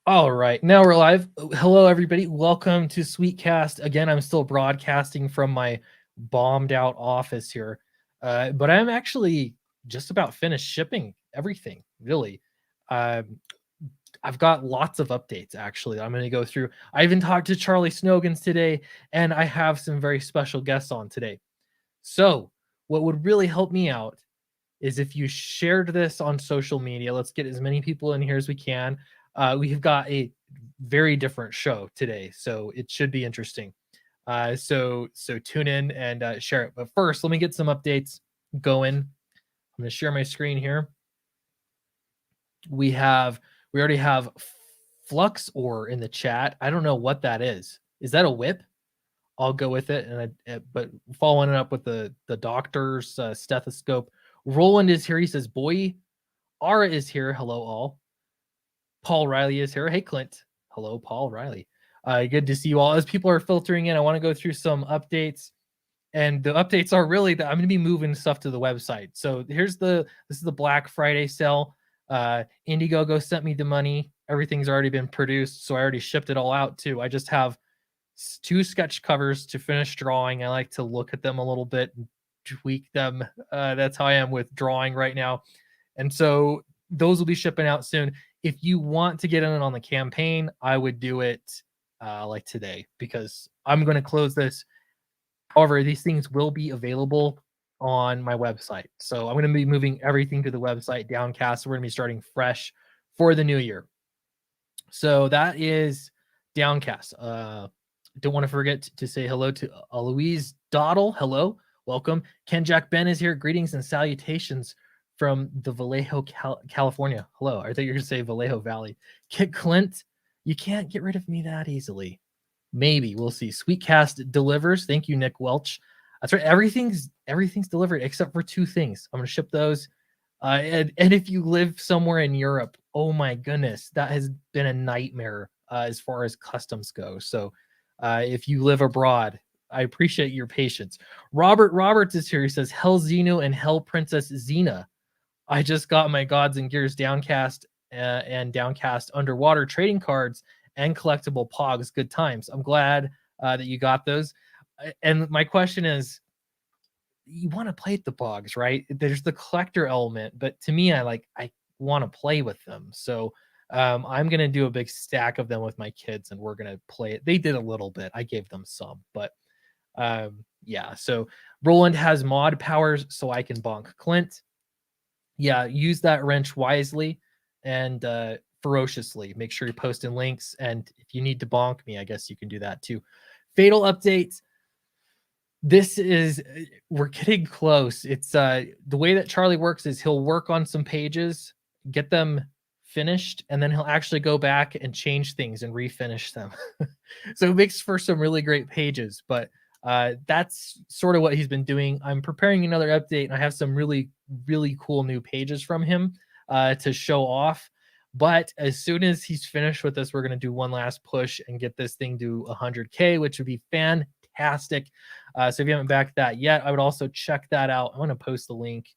All right, now we're live. Hello, everybody. Welcome to Sweetcast. Again, I'm still broadcasting from my bombed out office here, but I'm actually just about finished shipping everything, really. Um, I've got lots of updates, actually, I'm going to go through. I even talked to Charlie Snogans today, and I have some very special guests on today. So, what would really help me out is if you shared this on social media. Let's get as many people in here as we can. We've got a very different show today, so it should be interesting. So tune in and share it. But first, let me get some updates going. I'm going to share my screen here. We already have Flux Ore in the chat. I don't know what that is. Is that a whip? I'll go with it. But following it up with the doctor's stethoscope. Roland is here. He says, "Boy." Ara is here. Hello, all. Paul Riley is here. Hey, Clint. Hello, Paul Riley. Good to see you all. As people are filtering in, I want to go through some updates. And the updates are really that I'm going to be moving stuff to the website. So this is the Black Friday sale. Indiegogo sent me the money. Everything's already been produced, so I already shipped it all out too. I just have 2 sketch covers to finish drawing. I like to look at them a little bit and tweak them. That's how I am with drawing right now. And so those will be shipping out soon. If you want to get in on the campaign, I would do it like today, because I'm going to close this. However, these things will be available on my website. So I'm going to be moving everything to the website, Downcast. We're going to be starting fresh for the new year. So that is Downcast. Don't want to forget to say hello to Louise Doddle. Hello, welcome. Ken Jack Ben is here. Greetings and salutations from the Vallejo, California. Hello. I thought you were going to say Vallejo Valley. Kit Clint, you can't get rid of me that easily. Maybe we'll see. Sweetcast delivers. Thank you, Nick Welch. That's right. Everything's delivered except for 2 things. I'm going to ship those. And if you live somewhere in Europe, oh my goodness, that has been a nightmare as far as customs go. So if you live abroad, I appreciate your patience. Robert Roberts is here. He says, Hell Xeno and Hell Princess Xena. I just got my Gods and Gears Downcast and Downcast Underwater trading cards and collectible pogs. Good times. I'm glad that you got those. And my question is, you want to play with the pogs, right? There's the collector element, but to me, I want to play with them. So I'm going to do a big stack of them with my kids, and we're going to play it. They did a little bit. I gave them some, but yeah. So Roland has mod powers, so I can bonk Clint. Yeah, use that wrench wisely and ferociously. Make sure you're posting links, and if you need to bonk me, I guess you can do that too. Fatal updates. We're getting close. It's the way that Charlie works is he'll work on some pages, get them finished, and then he'll actually go back and change things and refinish them. So it makes for some really great pages, but that's sort of what he's been doing. I'm preparing another update, and I have some really, really cool new pages from him to show off. But as soon as he's finished with this, we're going to do one last push and get this thing to 100K, which would be fantastic. So if you haven't backed that yet, I would also check that out. I'm going to post the link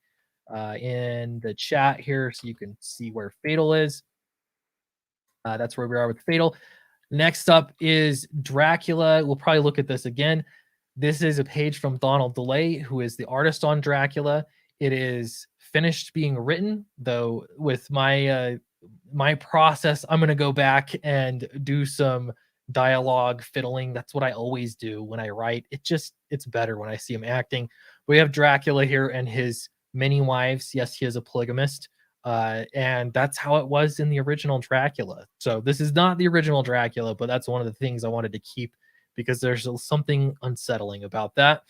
in the chat here so you can see where Fatal is. That's where we are with Fatal. Next up is Dracula. We'll probably look at this again. This is a page from Donald DeLay, who is the artist on Dracula. It is finished being written, though with my my process, I'm going to go back and do some dialogue fiddling. That's what I always do when I write. It's better when I see him acting. We have Dracula here and his many wives. Yes, he is a polygamist. And that's how it was in the original Dracula. So this is not the original Dracula, but that's one of the things I wanted to keep because there's something unsettling about that.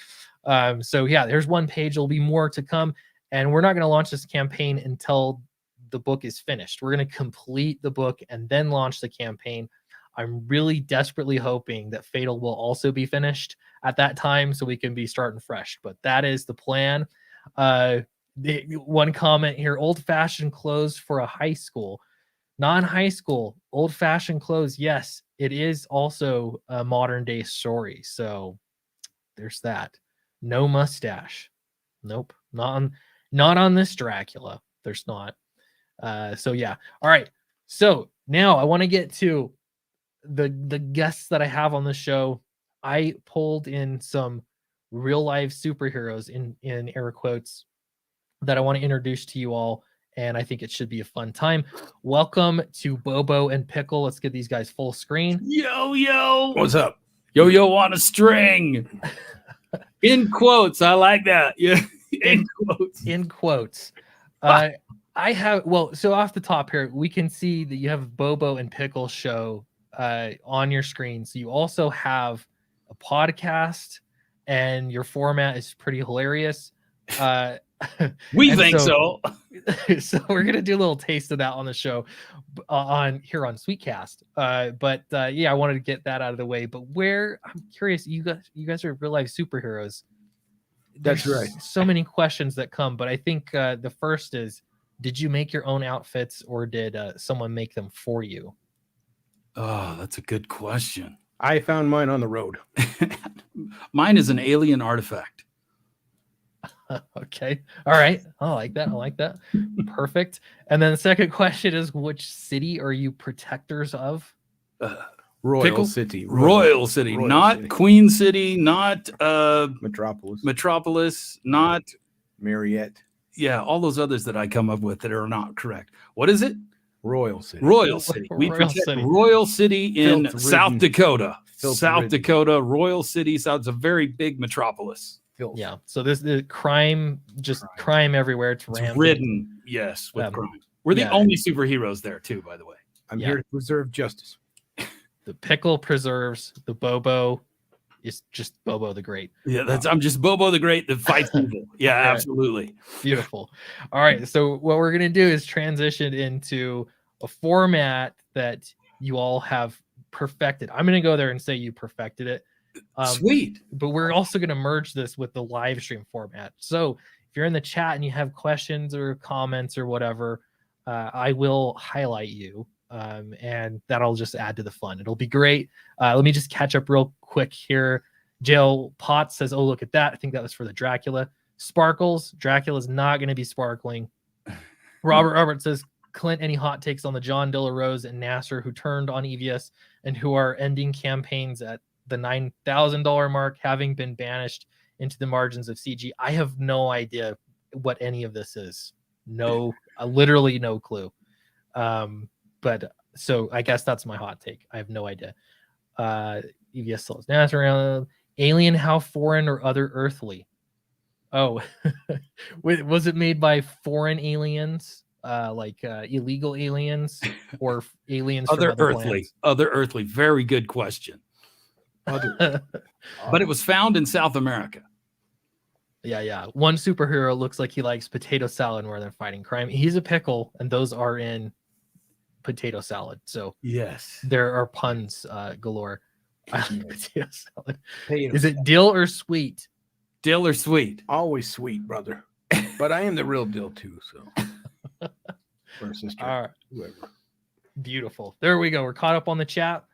So yeah, there's one page. There'll be more to come, and we're not going to launch this campaign until the book is finished. We're going to complete the book and then launch the campaign. I'm really desperately hoping that Fatal will also be finished at that time so we can be starting fresh. But that is the plan. One comment here: old-fashioned clothes for a high school, non-high school, old-fashioned clothes. Yes, it is also a modern-day story. So there's that. No mustache. Nope, not on this Dracula. There's not. So yeah. All right. So Now I want to get to the guests that I have on the show. I pulled in some real life superheroes in air quotes that I want to introduce to you all, and I think it should be a fun time. Welcome to Bobo and Pickle. Let's get these guys full screen. Yo, What's up? yo on a string. In quotes, I like that. Yeah, in quotes. In quotes. I have, well, so off the top here, we can see that you have Bobo and Pickle show on your screen. So you also have a podcast, and your format is pretty hilarious. We think so. So we're gonna do a little taste of that on the show, on Sweetcast. But yeah, I wanted to get that out of the way. But I'm curious, you guys are real life superheroes. That's right. So many questions that come, but I think the first is, did you make your own outfits, or did someone make them for you? Oh, that's a good question. I found mine on the road. Mine is an alien artifact. Okay. All right. I like that. Perfect. And then the second question is, which city are you protectors of? Royal City. Royal City. Not City. Queen City, not Metropolis, not Mariette. Yeah, all those others that I come up with that are not correct. What is it? Royal City. Royal City. We protect Royal City in South Dakota. South Dakota, Royal City. So it's a very big metropolis. Yeah. So there's the crime everywhere. It's ridden. Yes, with crime. We're the only superheroes there too, by the way. I'm here to preserve justice. The Pickle preserves. The Bobo is just Bobo the Great. Yeah, I'm just Bobo the Great that fights evil. Yeah, absolutely. Beautiful. All right. So what we're gonna do is transition into a format that you all have perfected. I'm gonna go there and say you perfected it. Sweet. But we're also going to merge this with the live stream format. So if you're in the chat and you have questions or comments or whatever, I will highlight you, and that'll just add to the fun. It'll be great. Let me just catch up real quick here. Jail Potts says, oh, look at that. I think that was for the Dracula. Sparkles. Dracula's not going to be sparkling. Robert says, Clint, any hot takes on the John De La Rose and Nasser who turned on EVS and who are ending campaigns at the $9,000 mark, having been banished into the margins of CG? I have no idea what any of this is. No, literally no clue. But so I guess that's my hot take. I have no idea. EVS slows Nasser around. Alien, how foreign or other earthly? Oh, was it made by foreign aliens? Like illegal aliens, or aliens other from other earthly planets? Other earthly. Very good question. But it was found in South America. Yeah. One superhero looks like he likes potato salad more than fighting crime. He's a pickle, and those are in potato salad. So yes, there are puns galore. I like potato salad. Potato Is it dill or sweet? Dill or sweet? Always sweet, brother. But I am the real dill too. So for a sister, all right. Whoever. Beautiful. There we go. We're caught up on the chat.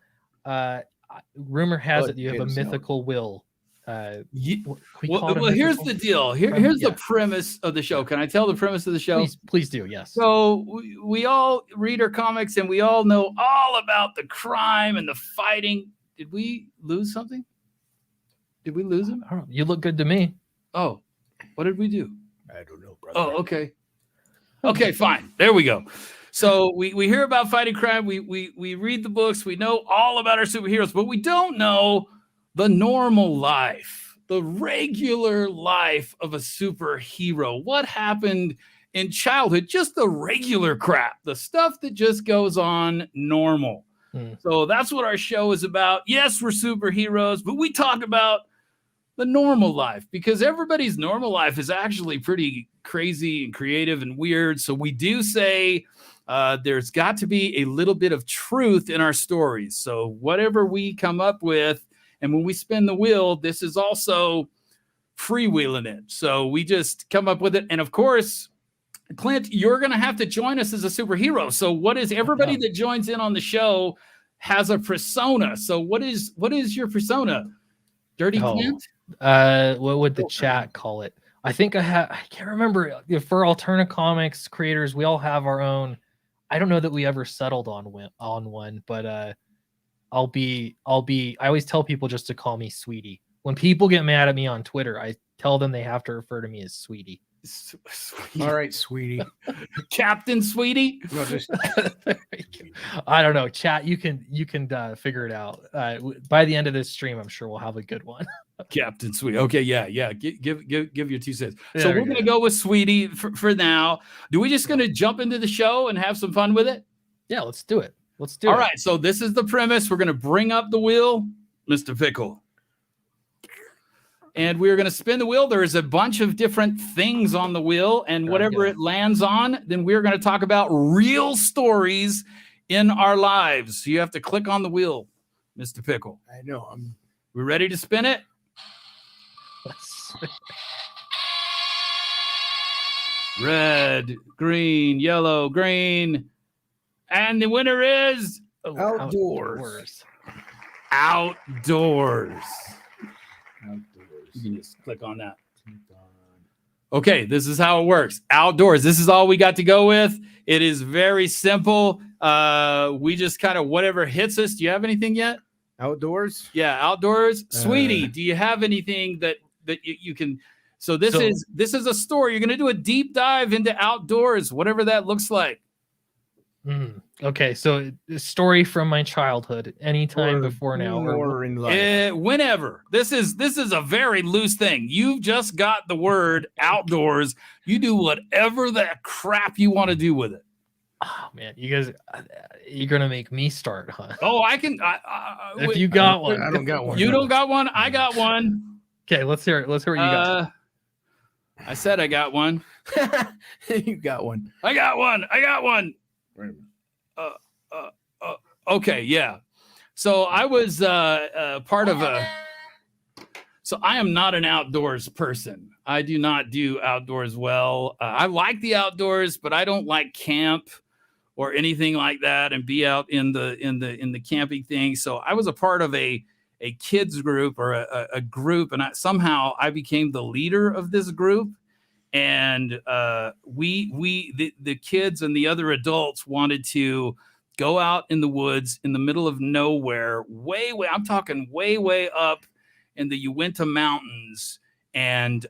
Rumor has it you have a mythical will. Well, here's the deal. Here's the premise of the show. Can I tell the premise of the show? Please do. Yes. So we all read our comics, and we all know all about the crime and the fighting. Did we lose something? Did we lose him? You look good to me. Oh, what did we do? I don't know, brother. Oh, okay. Okay, fine. There we go. So we hear about fighting crime. We read the books. We know all about our superheroes, but we don't know the normal life, the regular life of a superhero. What happened in childhood? Just the regular crap, the stuff that just goes on normal. So that's what our show is about. Yes, we're superheroes, but we talk about the normal life, because everybody's normal life is actually pretty crazy and creative and weird. So we do say there's got to be a little bit of truth in our stories. So whatever we come up with, and when we spin the wheel, this is also freewheeling it. So we just come up with it. And of course, Clint, you're going to have to join us as a superhero. So what is everybody that joins in on the show has a persona. So what is your persona? Dirty Clint? What would the chat call it? I think I can't remember. For Alterna Comics creators, we all have our own I don't know that we ever settled on one, but I always tell people just to call me Sweetie. When people get mad at me on Twitter, I tell them they have to refer to me as Sweetie. All right, sweetie. Captain Sweetie. No, just I don't know, chat. You can figure it out. By the end of this stream, I'm sure we'll have a good one. Captain Sweetie. Okay, yeah. Give your 2 cents. Yeah, So there we're you gonna go with Sweetie for now. Do we just gonna jump into the show and have some fun with it? Yeah, let's do it. All right. So this is the premise. We're gonna bring up the wheel, Mr. Pickle. And we're going to spin the wheel. There is a bunch of different things on the wheel, and whatever it lands on, then we're going to talk about real stories in our lives. So you have to click on the wheel, Mr. Pickle. I know. We ready to spin it? Red, green, yellow, green. And the winner is outdoors. Outdoors. You can just click on that. Okay, this is how it works. Outdoors. This is all we got to go with. It is very simple. We just kind of whatever hits us. Do you have anything yet? Outdoors? Yeah, outdoors. Sweetie, do you have anything that you can? So this is a story. You're going to do a deep dive into outdoors, whatever that looks like. Okay, so a story from my childhood, anytime before now, or in life. Whenever. This is a very loose thing. You've just got the word outdoors. You do whatever the crap you want to do with it. Oh man, you guys, you're gonna make me start, huh? Oh, I can. If you got one, I don't got one. You don't got one. I got one. Okay, let's hear it. Let's hear what you got. I said I got one. You got one. I got one. I got one. Okay, yeah. So I was part of a. So I am not an outdoors person. I do not do outdoors well. I like the outdoors, but I don't like camp or anything like that, and be out in the camping thing. So I was a part of a kids group or a group, and somehow I became the leader of this group. And the kids and the other adults wanted to go out in the woods in the middle of nowhere, I'm talking way up in the Uinta Mountains, and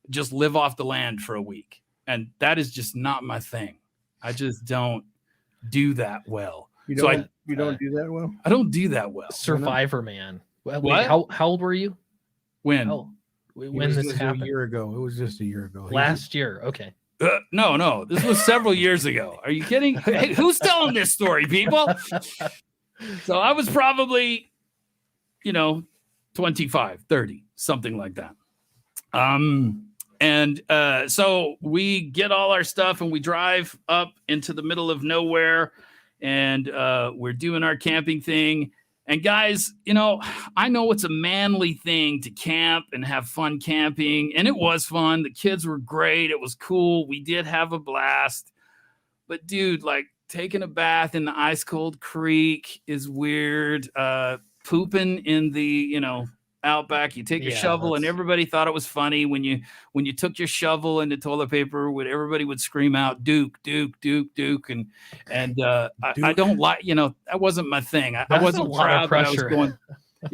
just live off the land for a week. And that is just not my thing. I just don't do that well. You don't do that well? I don't do that well. Survivor man. What? Wait, how old were you? When? When this happened? A year ago. It was just a year ago. Last year. Okay. No. This was several years ago. Are you kidding? Hey, who's telling this story, people? So I was probably, 25, 30, something like that. So we get all our stuff and we drive up into the middle of nowhere, and we're doing our camping thing. And guys, I know it's a manly thing to camp and have fun camping, and it was fun. The kids were great. It was cool. We did have a blast. But dude, like taking a bath in the ice cold creek is weird. Pooping in the, outback, you take your shovel, and everybody thought it was funny when you took your shovel and the toilet paper, everybody would scream out Duke, and I don't like, that wasn't my thing. I wasn't proud that I was going.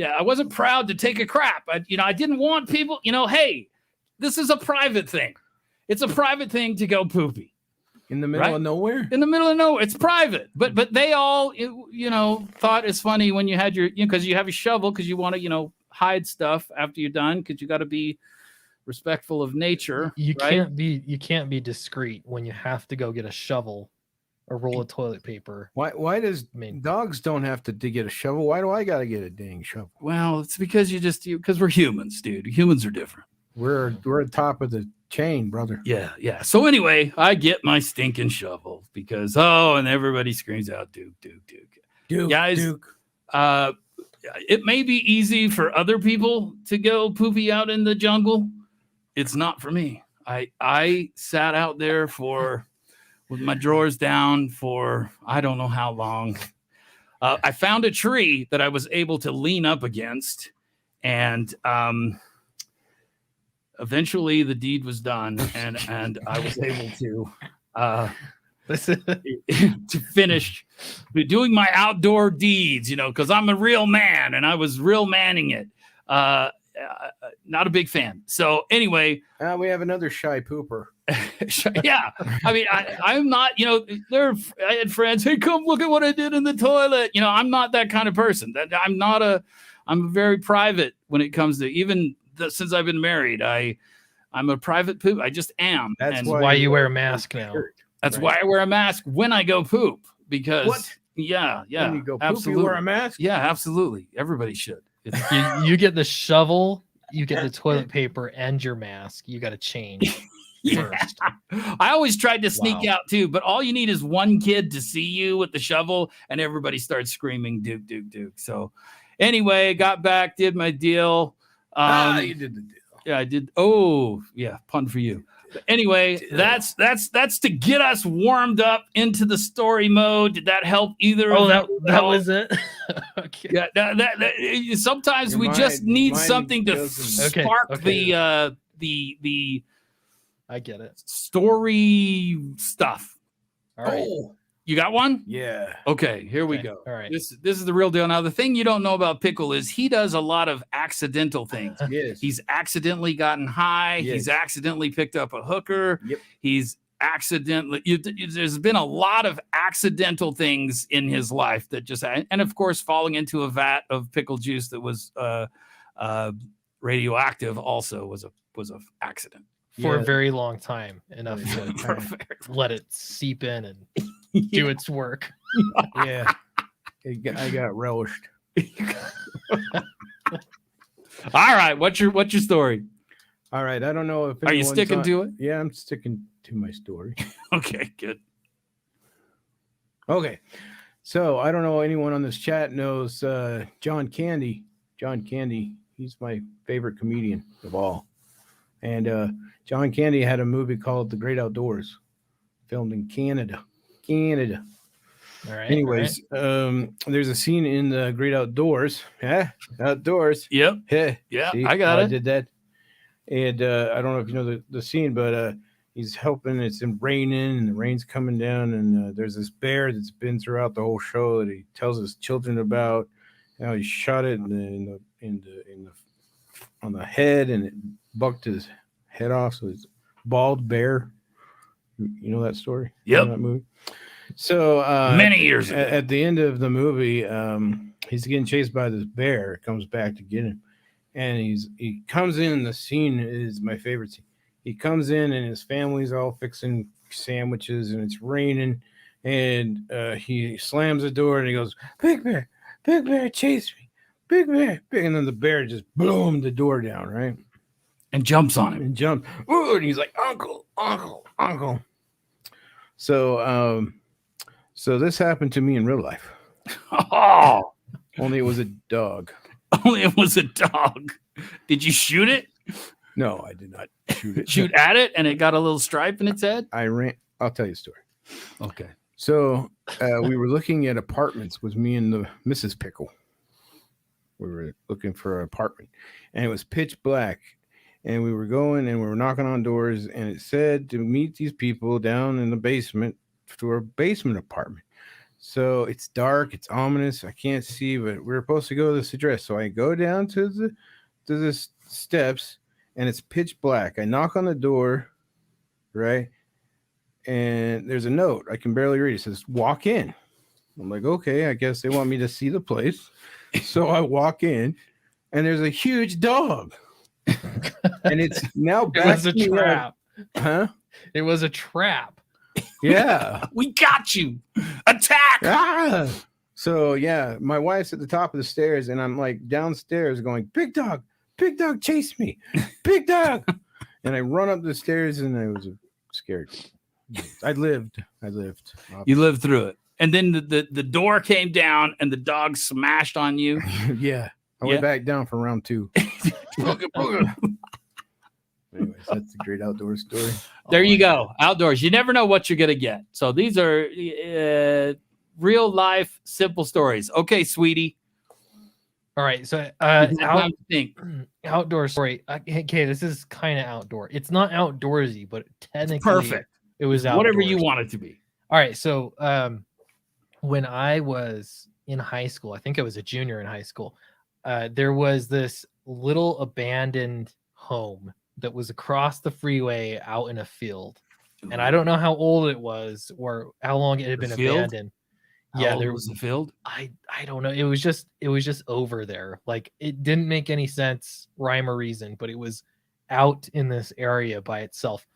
I wasn't proud to take a crap. I didn't want people, hey, this is a private thing. It's a private thing to go poopy. In the middle of nowhere? In the middle of nowhere. It's private. But they all, thought it's funny when you had your, because you have your shovel, because you want to, hide stuff after you're done, because you got to be respectful of nature. You can't be discreet when you have to go get a shovel or roll of toilet paper. Why does dogs don't have to get a shovel? Why do I got to get a dang shovel? Well, it's because because we're humans, dude. Humans are different. We're at top of the chain, brother. Yeah. So anyway, I get my stinking shovel because and everybody screams out Duke. Guys, Duke. It may be easy for other people to go poopy out in the jungle. It's not for me. I sat out there with my drawers down for I don't know how long. I found a tree that I was able to lean up against, and eventually the deed was done, and I was able to to finish doing my outdoor deeds, because I'm a real man and I was real manning it. Not a big fan. So anyway, we have another shy pooper. Yeah, I mean, I'm not. I had friends. Hey, come look at what I did in the toilet. I'm not that kind of person. I'm very private when it comes to since I've been married. I'm a private poop. I just am. That's why you wear a mask now. That's why I wear a mask when I go poop. Because what? Yeah, when you go poop, absolutely. you wear a mask. Yeah, absolutely. Everybody should. You get the shovel, you get the toilet paper, and your mask. You got to change. First. I always tried to sneak out too, but all you need is one kid to see you with the shovel, and everybody starts screaming "Duke, Duke, Duke." So, anyway, got back, did my deal. You did the deal. Yeah, I did. Oh, yeah, pun for you. But anyway, that's to get us warmed up into the story mode. Did that help either? Oh, that was it. Okay. Yeah, that sometimes we just need something to spark the. I get it. Story stuff. All right. Oh, you got one? Yeah. Okay, here we go. All right. This is the real deal. Now, the thing you don't know about Pickle is he does a lot of accidental things. Yes. He's accidentally gotten high. Yes. He's accidentally picked up a hooker. Yep. He's accidentally. There's been a lot of accidental things in his life that just, and of course, falling into a vat of pickle juice that was radioactive also was a accident. For a very long time, enough to let it seep in and do its work. Yeah, I got relished. All right, what's your story? All right, I don't know if are you sticking to it? Yeah, I'm sticking to my story. Okay, good. Okay, so I don't know anyone on this chat knows John Candy. John Candy, he's my favorite comedian of all, and John Candy had a movie called The Great Outdoors, filmed in Canada. All right. Anyways, there's a scene in The Great Outdoors. Yeah, outdoors. Yep. Yeah, see, I got it. I did that. And I don't know if you know the scene, but he's helping. It's raining, and the rain's coming down. And there's this bear that's been throughout the whole show that he tells his children about. How he shot it on the head, and it bucked his head off. So it's bald bear. You know that story? Yep. You know that movie. So many years ago. At the end of the movie, he's getting chased by this bear. It comes back to get him, and he comes in. The scene is my favorite scene. He comes in, and his family's all fixing sandwiches, and it's raining, and he slams the door, and he goes, big bear, chase me, big bear, big. And then the bear just boom the door down, right? And jumps on him. And jumps. Ooh, and he's like, uncle. So so this happened to me in real life. Oh, only it was a dog. Only it was a dog. Did you shoot it? No, I did not shoot it. Shoot at it, and it got a little stripe in its head? I ran. I'll tell you a story. Okay. So we were looking at apartments with me and the Mrs. Pickle. We were looking for an apartment, and it was pitch black. And we were going and we were knocking on doors, and it said to meet these people down in the basement to a basement apartment. So it's dark, it's ominous. I can't see, but we're supposed to go to this address. So I go down to the steps, and it's pitch black. I knock on the door, right? And there's a note. I can barely read it. It says, walk in. I'm like, okay, I guess they want me to see the place. So I walk in, and there's a huge dog. And it's now it was a trap. Huh? It was a trap. Yeah. We got you. Attack. Ah! So yeah, my wife's at the top of the stairs, and I'm like downstairs going, big dog, chase me, big dog. And I run up the stairs, and I was scared. I lived. You lived through it. And then the door came down, and the dog smashed on you. Yeah. I went back down for round 2. Anyways, that's a great outdoor story. There you go. Outdoors. You never know what you're going to get. So these are real life, simple stories. Okay, sweetie. All right. So outdoor story. Okay, this is kind of outdoor. It's not outdoorsy, but technically perfect. It was outdoors. Whatever you want it to be. All right, so when I was in high school, I think I was a junior in high school, there was this little abandoned home that was across the freeway out in a field. And I don't know how old it was or how long it had The been field? abandoned. How Yeah, old there was the field? I don't know. It was just over there. Like it didn't make any sense, rhyme or reason, but it was out in this area by itself.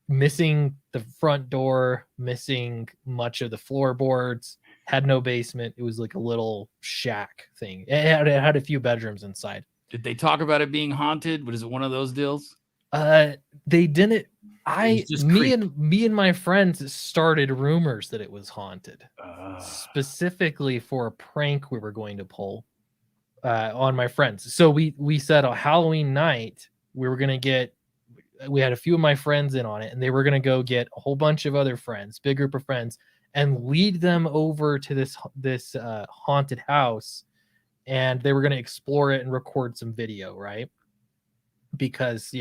Missing the front door, missing much of the floorboards, had no basement. It was like a little shack thing. It had a few bedrooms inside. Did they talk about it being haunted? Was it one of those deals? They didn't. just Me creep. and my friends started rumors that it was haunted, specifically for a prank we were going to pull on my friends. So we said on Halloween night we were gonna get. We had a few of my friends in on it, and they were gonna go get a whole bunch of other friends, big group of friends, and lead them over to this haunted house, and they were gonna explore it and record some video, right? Because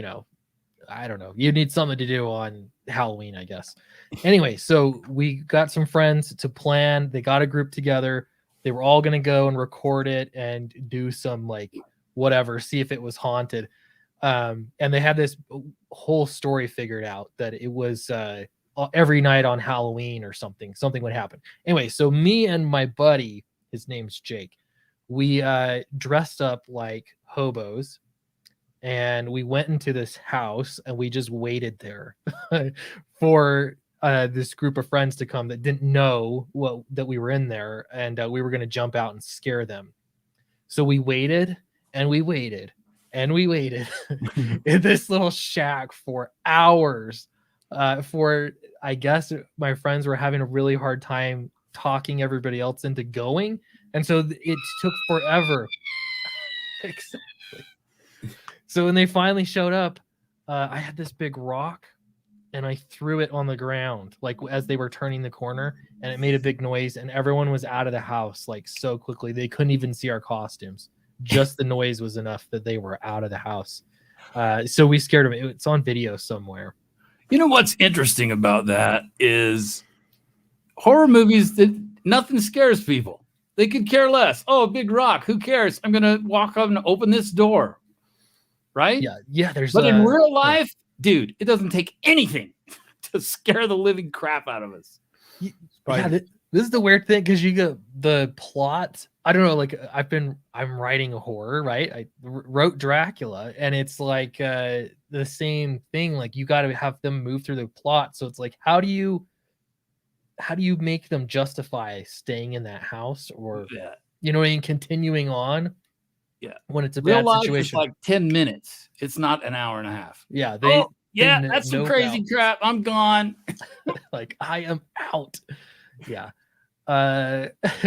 I don't know. You need something to do on Halloween, I guess. Anyway, so we got some friends to plan. They got a group together. They were all going to go and record it and do some like whatever, see if it was haunted. And they had this whole story figured out that it was every night on Halloween or something would happen. Anyway, so me and my buddy, his name's Jake, we dressed up like hobos. And we went into this house and we just waited there for this group of friends to come that didn't know that we were in there, and we were going to jump out and scare them. So we waited and we waited and we waited in this little shack for hours. I guess my friends were having a really hard time talking everybody else into going, and so it took forever. Exactly. So when they finally showed up, I had this big rock and I threw it on the ground, like as they were turning the corner, and it made a big noise, and everyone was out of the house like so quickly. They couldn't even see our costumes. Just the noise was enough that they were out of the house. So we scared them. It's on video somewhere. You know what's interesting about that is horror movies that nothing scares people. They could care less. Oh, a big rock. Who cares? I'm going to walk up and open this door. Right? Yeah. But in real life, dude, it doesn't take anything to scare the living crap out of us. Yeah, this is the weird thing, because you go the plot. I don't know. Like I'm writing a horror, right? I wrote Dracula, and it's like the same thing. Like you got to have them move through the plot. So it's like, how do you make them justify staying in that house, or you know what I mean, continuing on? Yeah, when it's a real bad life situation, is like 10 minutes. It's not an hour and a half. Yeah, that's some crazy crap. I'm gone. Like I am out. Yeah.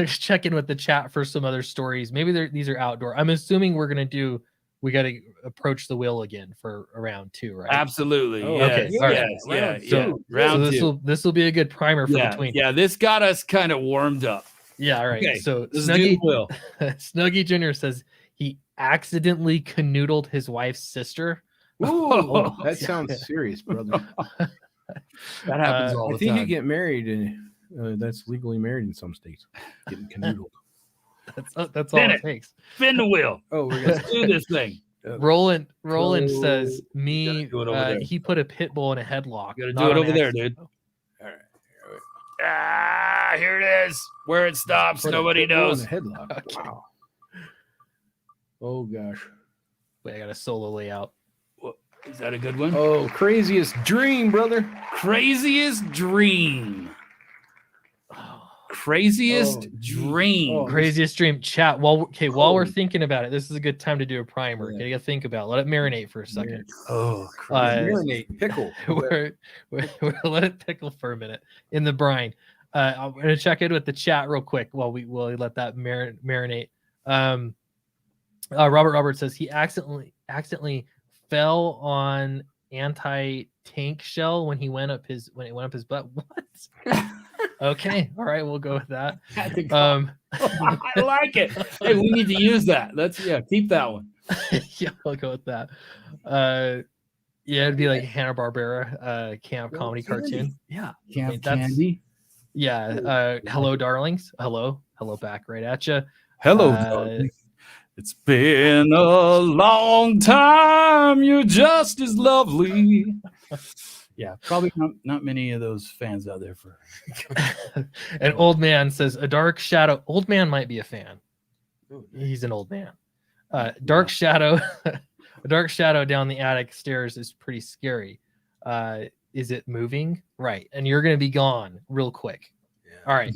Check in with the chat for some other stories. Maybe these are outdoor. I'm assuming we got to approach the wheel again for round 2, right? Absolutely. Oh, yes, okay. All right. Round 2. This will be a good primer for between. Yeah, this got us kind of warmed up. Yeah, all right. Okay, so Snuggie Jr. says he accidentally canoodled his wife's sister. Ooh, that sounds serious, brother. That happens all the time. I think you get married, and that's legally married in some states. Getting canoodled. That's all it takes. Spin the wheel. Oh, we're gonna do this thing. Roland says he put a pit bull in a headlock. You gotta do it over there, dude. All right. Here it is. Where it stops, nobody knows. Headlock. Okay. Wow. Oh gosh. Wait, I got a solo layout. Is that a good one? Oh, craziest dream, brother. Craziest dream. Craziest dream. Craziest dream. Chat. While we're thinking about it, this is a good time to do a primer. You gotta think about it. Let it marinate for a second. Marinate. Pickle. we'll let it pickle for a minute in the brine. I'm gonna check in with the chat real quick while we let that marinate. Robert says he accidentally fell on anti-tank shell when it went up his butt. What? Okay, all right, we'll go with that. I like it. Hey, we need to use that. Keep that one. Yeah, we'll go with that. It'd be like Hanna-Barbera camp comedy cartoon. Yeah, Camp Candy. Yeah. Hello, darlings. Hello back right at you. Hello, darling. It's been a long time. You're just as lovely. Yeah, probably not many of those fans out there for. An old man says a dark shadow. Old man might be a fan. He's an old man. Dark shadow. A dark shadow down the attic stairs is pretty scary. Is it moving? Right. And you're going to be gone real quick. Yeah. All right.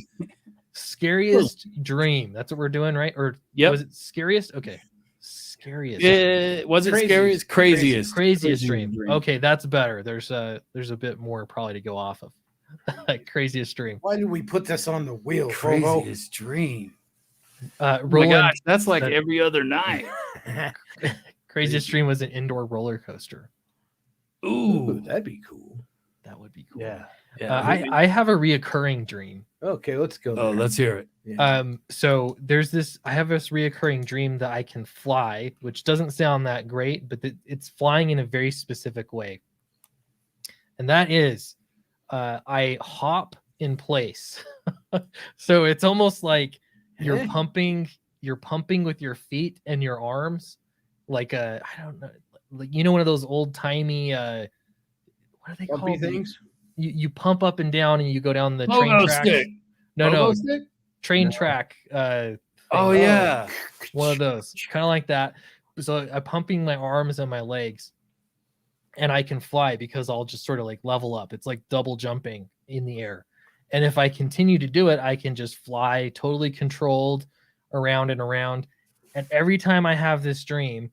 Scariest dream. That's what we're doing, right? Or was it scariest? Okay. Scariest. Was it scariest? Craziest dream. Okay, that's better. There's a bit more probably to go off of. Craziest dream. Why did we put this on the wheel? Craziest dream. Roland, oh my gosh, that's like every other night. Craziest dream was an indoor roller coaster. Ooh, that'd be cool. That would be cool. Yeah. I have a reoccurring dream. Okay, let's go. Oh, let's hear it. Yeah. So I have this reoccurring dream that I can fly, which doesn't sound that great, but it's flying in a very specific way. And that is, I hop in place. So it's almost like you're pumping with your feet and your arms, like I don't know, like one of those old timey what are they called? Things? You pump up and down and you go down the train track. No, train track. Oh yeah, one of those, kind of like that. So I'm pumping my arms and my legs, and I can fly because I'll just sort of like level up. It's like double jumping in the air, and if I continue to do it, I can just fly totally controlled around and around. And every time I have this dream,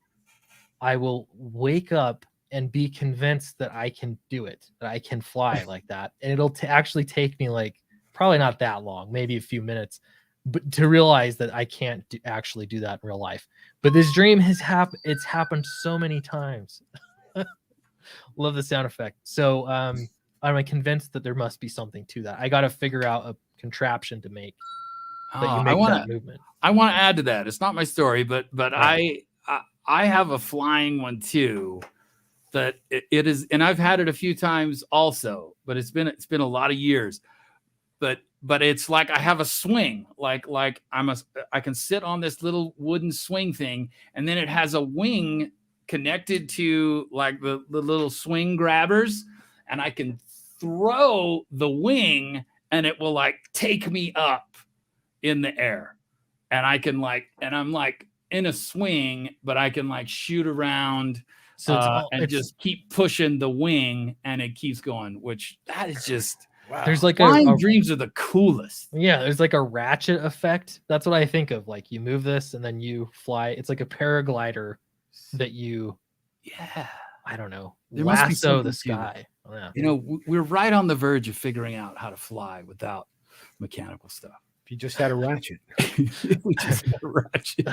I will wake up and be convinced that I can do it, that I can fly like that. And it'll actually take me like probably not that long, maybe a few minutes, but to realize that I can't actually do that in real life. But this dream it's happened so many times. Love the sound effect. So I'm convinced that there must be something to that. I got to figure out a contraption to make that you make that movement. I want to add to that. It's not my story, but right. I have a flying one too. That it is, and I've had it a few times also, but it's been a lot of years. But it's like I have a swing, like I can sit on this little wooden swing thing, and then it has a wing connected to like the little swing grabbers, and I can throw the wing, and it will like take me up in the air, and I can I'm like in a swing, but I can like shoot around. So it's just keep pushing the wing, and it keeps going. Which that is just wow. There's like dreams are the coolest. Yeah, there's like a ratchet effect. That's what I think of. Like you move this, and then you fly. It's like a paraglider that you. Yeah, I don't know. There lasso the sky. Yeah. We're right on the verge of figuring out how to fly without mechanical stuff. If you just had a ratchet, we just had a ratchet.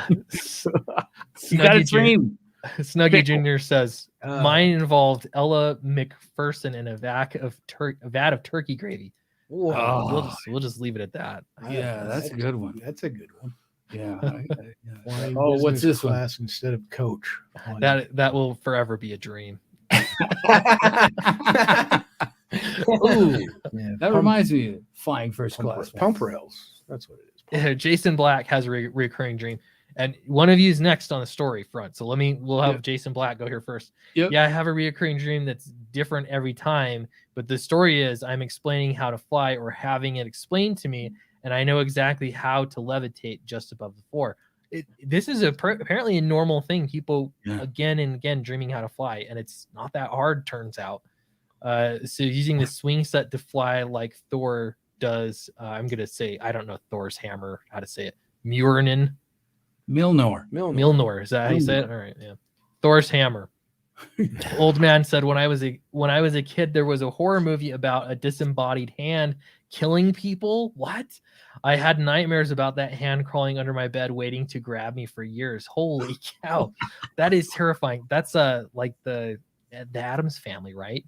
You got a dream. Snuggie Jr. says, mine involved Ella McPherson in a vat of turkey gravy. We'll just leave it at that. Yeah, that's a good one. That's a good one. Yeah. What's this class instead of coach? That will forever be a dream. Ooh, that reminds me of flying first class. Pump rails. That's what it is. Jason Black has a recurring dream. And one of you is next on the story front. So we'll have Jason Black go here first. Yep. Yeah, I have a reoccurring dream that's different every time. But the story is I'm explaining how to fly or having it explained to me. And I know exactly how to levitate just above the floor. This is apparently a normal thing. People again and again dreaming how to fly. And it's not that hard, turns out. So using the swing set to fly like Thor does. I'm going to say, I don't know Thor's hammer, how to say it. Milnor. Is that how you say it? All right, yeah. Thor's hammer. Old man said when I was a kid, there was a horror movie about a disembodied hand killing people. What? I had nightmares about that hand crawling under my bed, waiting to grab me for years. Holy cow, that is terrifying. That's like the Addams Family, right?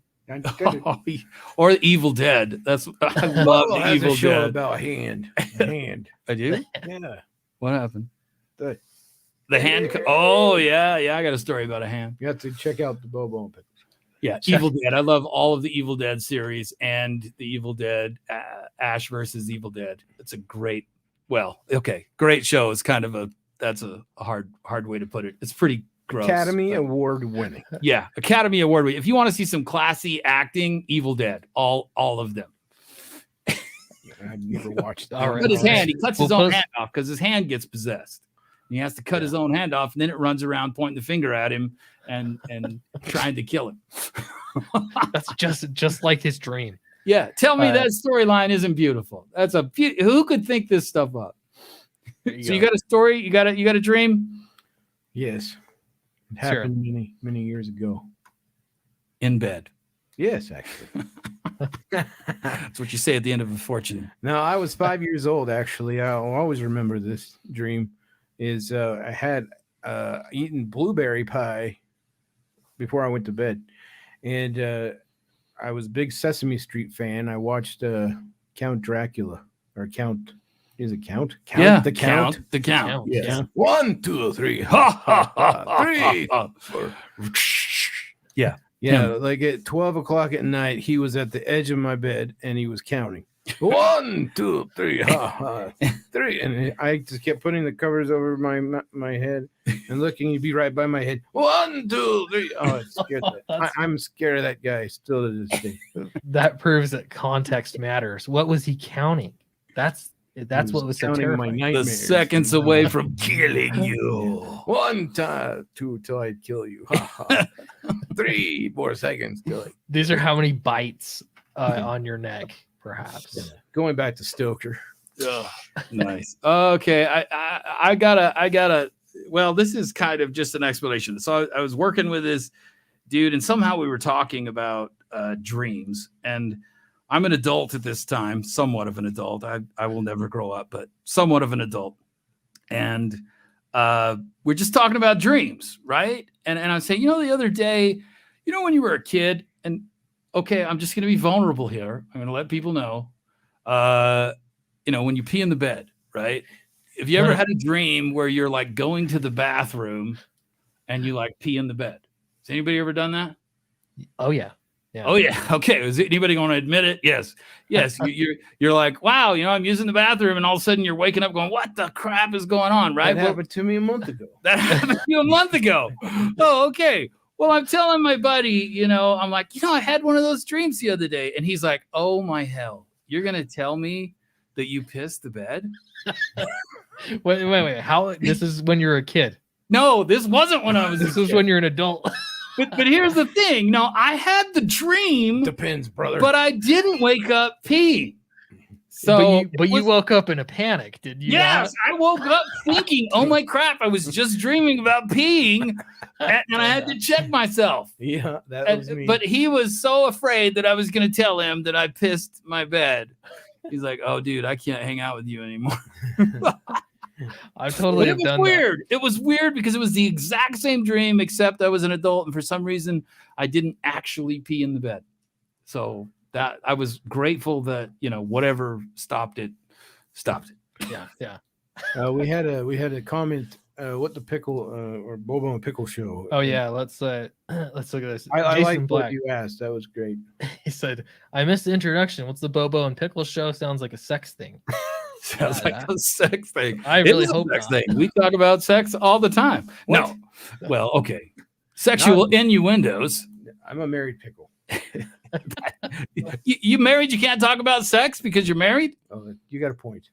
Or Evil Dead. That's I love the Evil a show Dead about hand. I do. Yeah. What happened? The hand. Oh yeah. I got a story about a hand. You have to check out the Bobo and Pickle. Yeah, Evil Dead. I love all of the Evil Dead series and the Evil Dead, Ash versus Evil Dead. It's a great, great show. It's kind of that's a hard way to put it. It's pretty gross. Academy Award winning. Yeah, Academy Award winning. If you want to see some classy acting, Evil Dead, all of them. I've never watched that. Cut his hand. He cuts his own hand off because his hand gets possessed. He has to cut his own hand off, and then it runs around pointing the finger at him and trying to kill him. That's just like his dream. Yeah, tell me that storyline isn't beautiful. That's who could think this stuff up? You got a story? You got a dream? Yes, it happened many years ago. In bed. Yes, actually. That's what you say at the end of a fortune. No, I was 5 years old. Actually, I'll always remember this dream. I had eaten blueberry pie before I went to bed, and I was a big Sesame Street fan. I watched Count Dracula or Count. Is it Count? Yeah, the Count. The Count. Yes. Yeah. 1, 2, 3. Ha ha ha. 3. 4. Yeah. Yeah, like at 12 o'clock at night, he was at the edge of my bed and he was counting. 1, 2, 3, ha ha, 3, and I just kept putting the covers over my head and looking. He'd be right by my head. 1, 2, 3. Oh, it scared I'm scared of that guy still to this day. That proves that context matters. What was he counting? That's what was so terrifying. The seconds away from killing you. 1 time, 2 till I kill you. 3 more seconds till These are how many bites on your neck, perhaps. Yeah. Going back to Stoker. Nice. Okay, I gotta. Well, this is kind of just an explanation. So I was working with this dude, and somehow we were talking about dreams. And I'm an adult at this time, somewhat of an adult. I will never grow up, but somewhat of an adult. And we're just talking about dreams, right? And I'm saying, the other day, when you were a kid, and okay, I'm just going to be vulnerable here. I'm going to let people know, when you pee in the bed, right? Have you ever had a dream where you're like going to the bathroom and you like pee in the bed? Has anybody ever done that? Oh yeah. Yeah. Oh yeah. Okay. Is anybody going to admit it? Yes. You're like, wow, I'm using the bathroom, and all of a sudden you're waking up going, what the crap is going on? Right. That happened to me a month ago. That happened to you a month ago. Oh, okay. Well, I'm telling my buddy, I'm like, I had one of those dreams the other day, and he's like, oh my hell, you're gonna tell me that you pissed the bed? Wait. How? This is when you're a kid. No, this wasn't when I was. This was when you're an adult. But here's the thing. No, I had the dream. Depends, brother. But I didn't wake up peeing. So, you woke up in a panic, did you? Yes, I woke up thinking, "Oh my crap! I was just dreaming about peeing, and I had to check myself." Yeah, that was me. But he was so afraid that I was going to tell him that I pissed my bed. He's like, "Oh, dude, I can't hang out with you anymore." I totally have done weird. It was weird because it was the exact same dream, except I was an adult, and for some reason, I didn't actually pee in the bed. So that I was grateful that whatever stopped it. Yeah. We had a comment. What the pickle or Bobo and Pickle show? Oh yeah, let's look at this. I like Black, what you asked. That was great. He said, "I missed the introduction. What's the Bobo and Pickle show? Sounds like a sex thing." Sounds like a sex thing. I really hope sex not. thing. We talk about sex all the time. What? No. Well, okay. Sexual innuendos. I'm a married pickle. You married? You can't talk about sex because you're married? Oh, you got a point.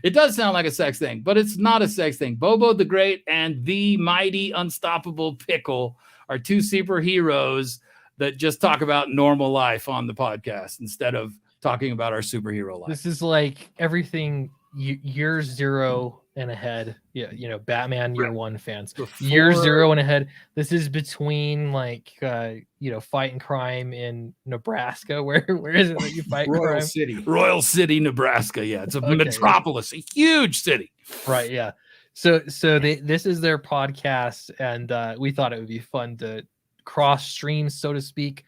It does sound like a sex thing, but it's not a sex thing. Bobo the Great and the mighty unstoppable Pickle are two superheroes that just talk about normal life on the podcast instead of talking about our superhero life. This is like everything year 0 and ahead. Yeah, Batman year 1 fans. Year 0 and ahead. This is between fighting crime in Nebraska. Where is it that you fight crime? Royal City, Nebraska. Yeah, it's a metropolis, a huge city. Right. Yeah. So this is their podcast, and we thought it would be fun to cross streams, so to speak.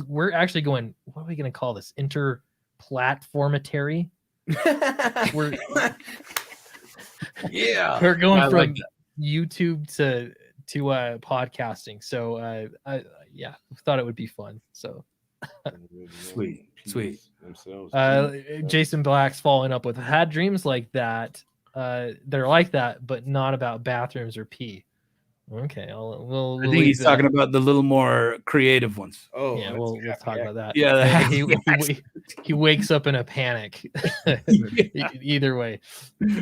We're actually going. What are we going to call this? Interplatformatary. We're going from YouTube podcasting. So I thought it would be fun. So Sweet. Jason Black's following up with had dreams like that. They're like that, but not about bathrooms or pee. Okay, we'll I think he's talking about the little more creative ones. Oh, yeah, we'll talk about that. Yeah, he wakes up in a panic. Yeah. Either way,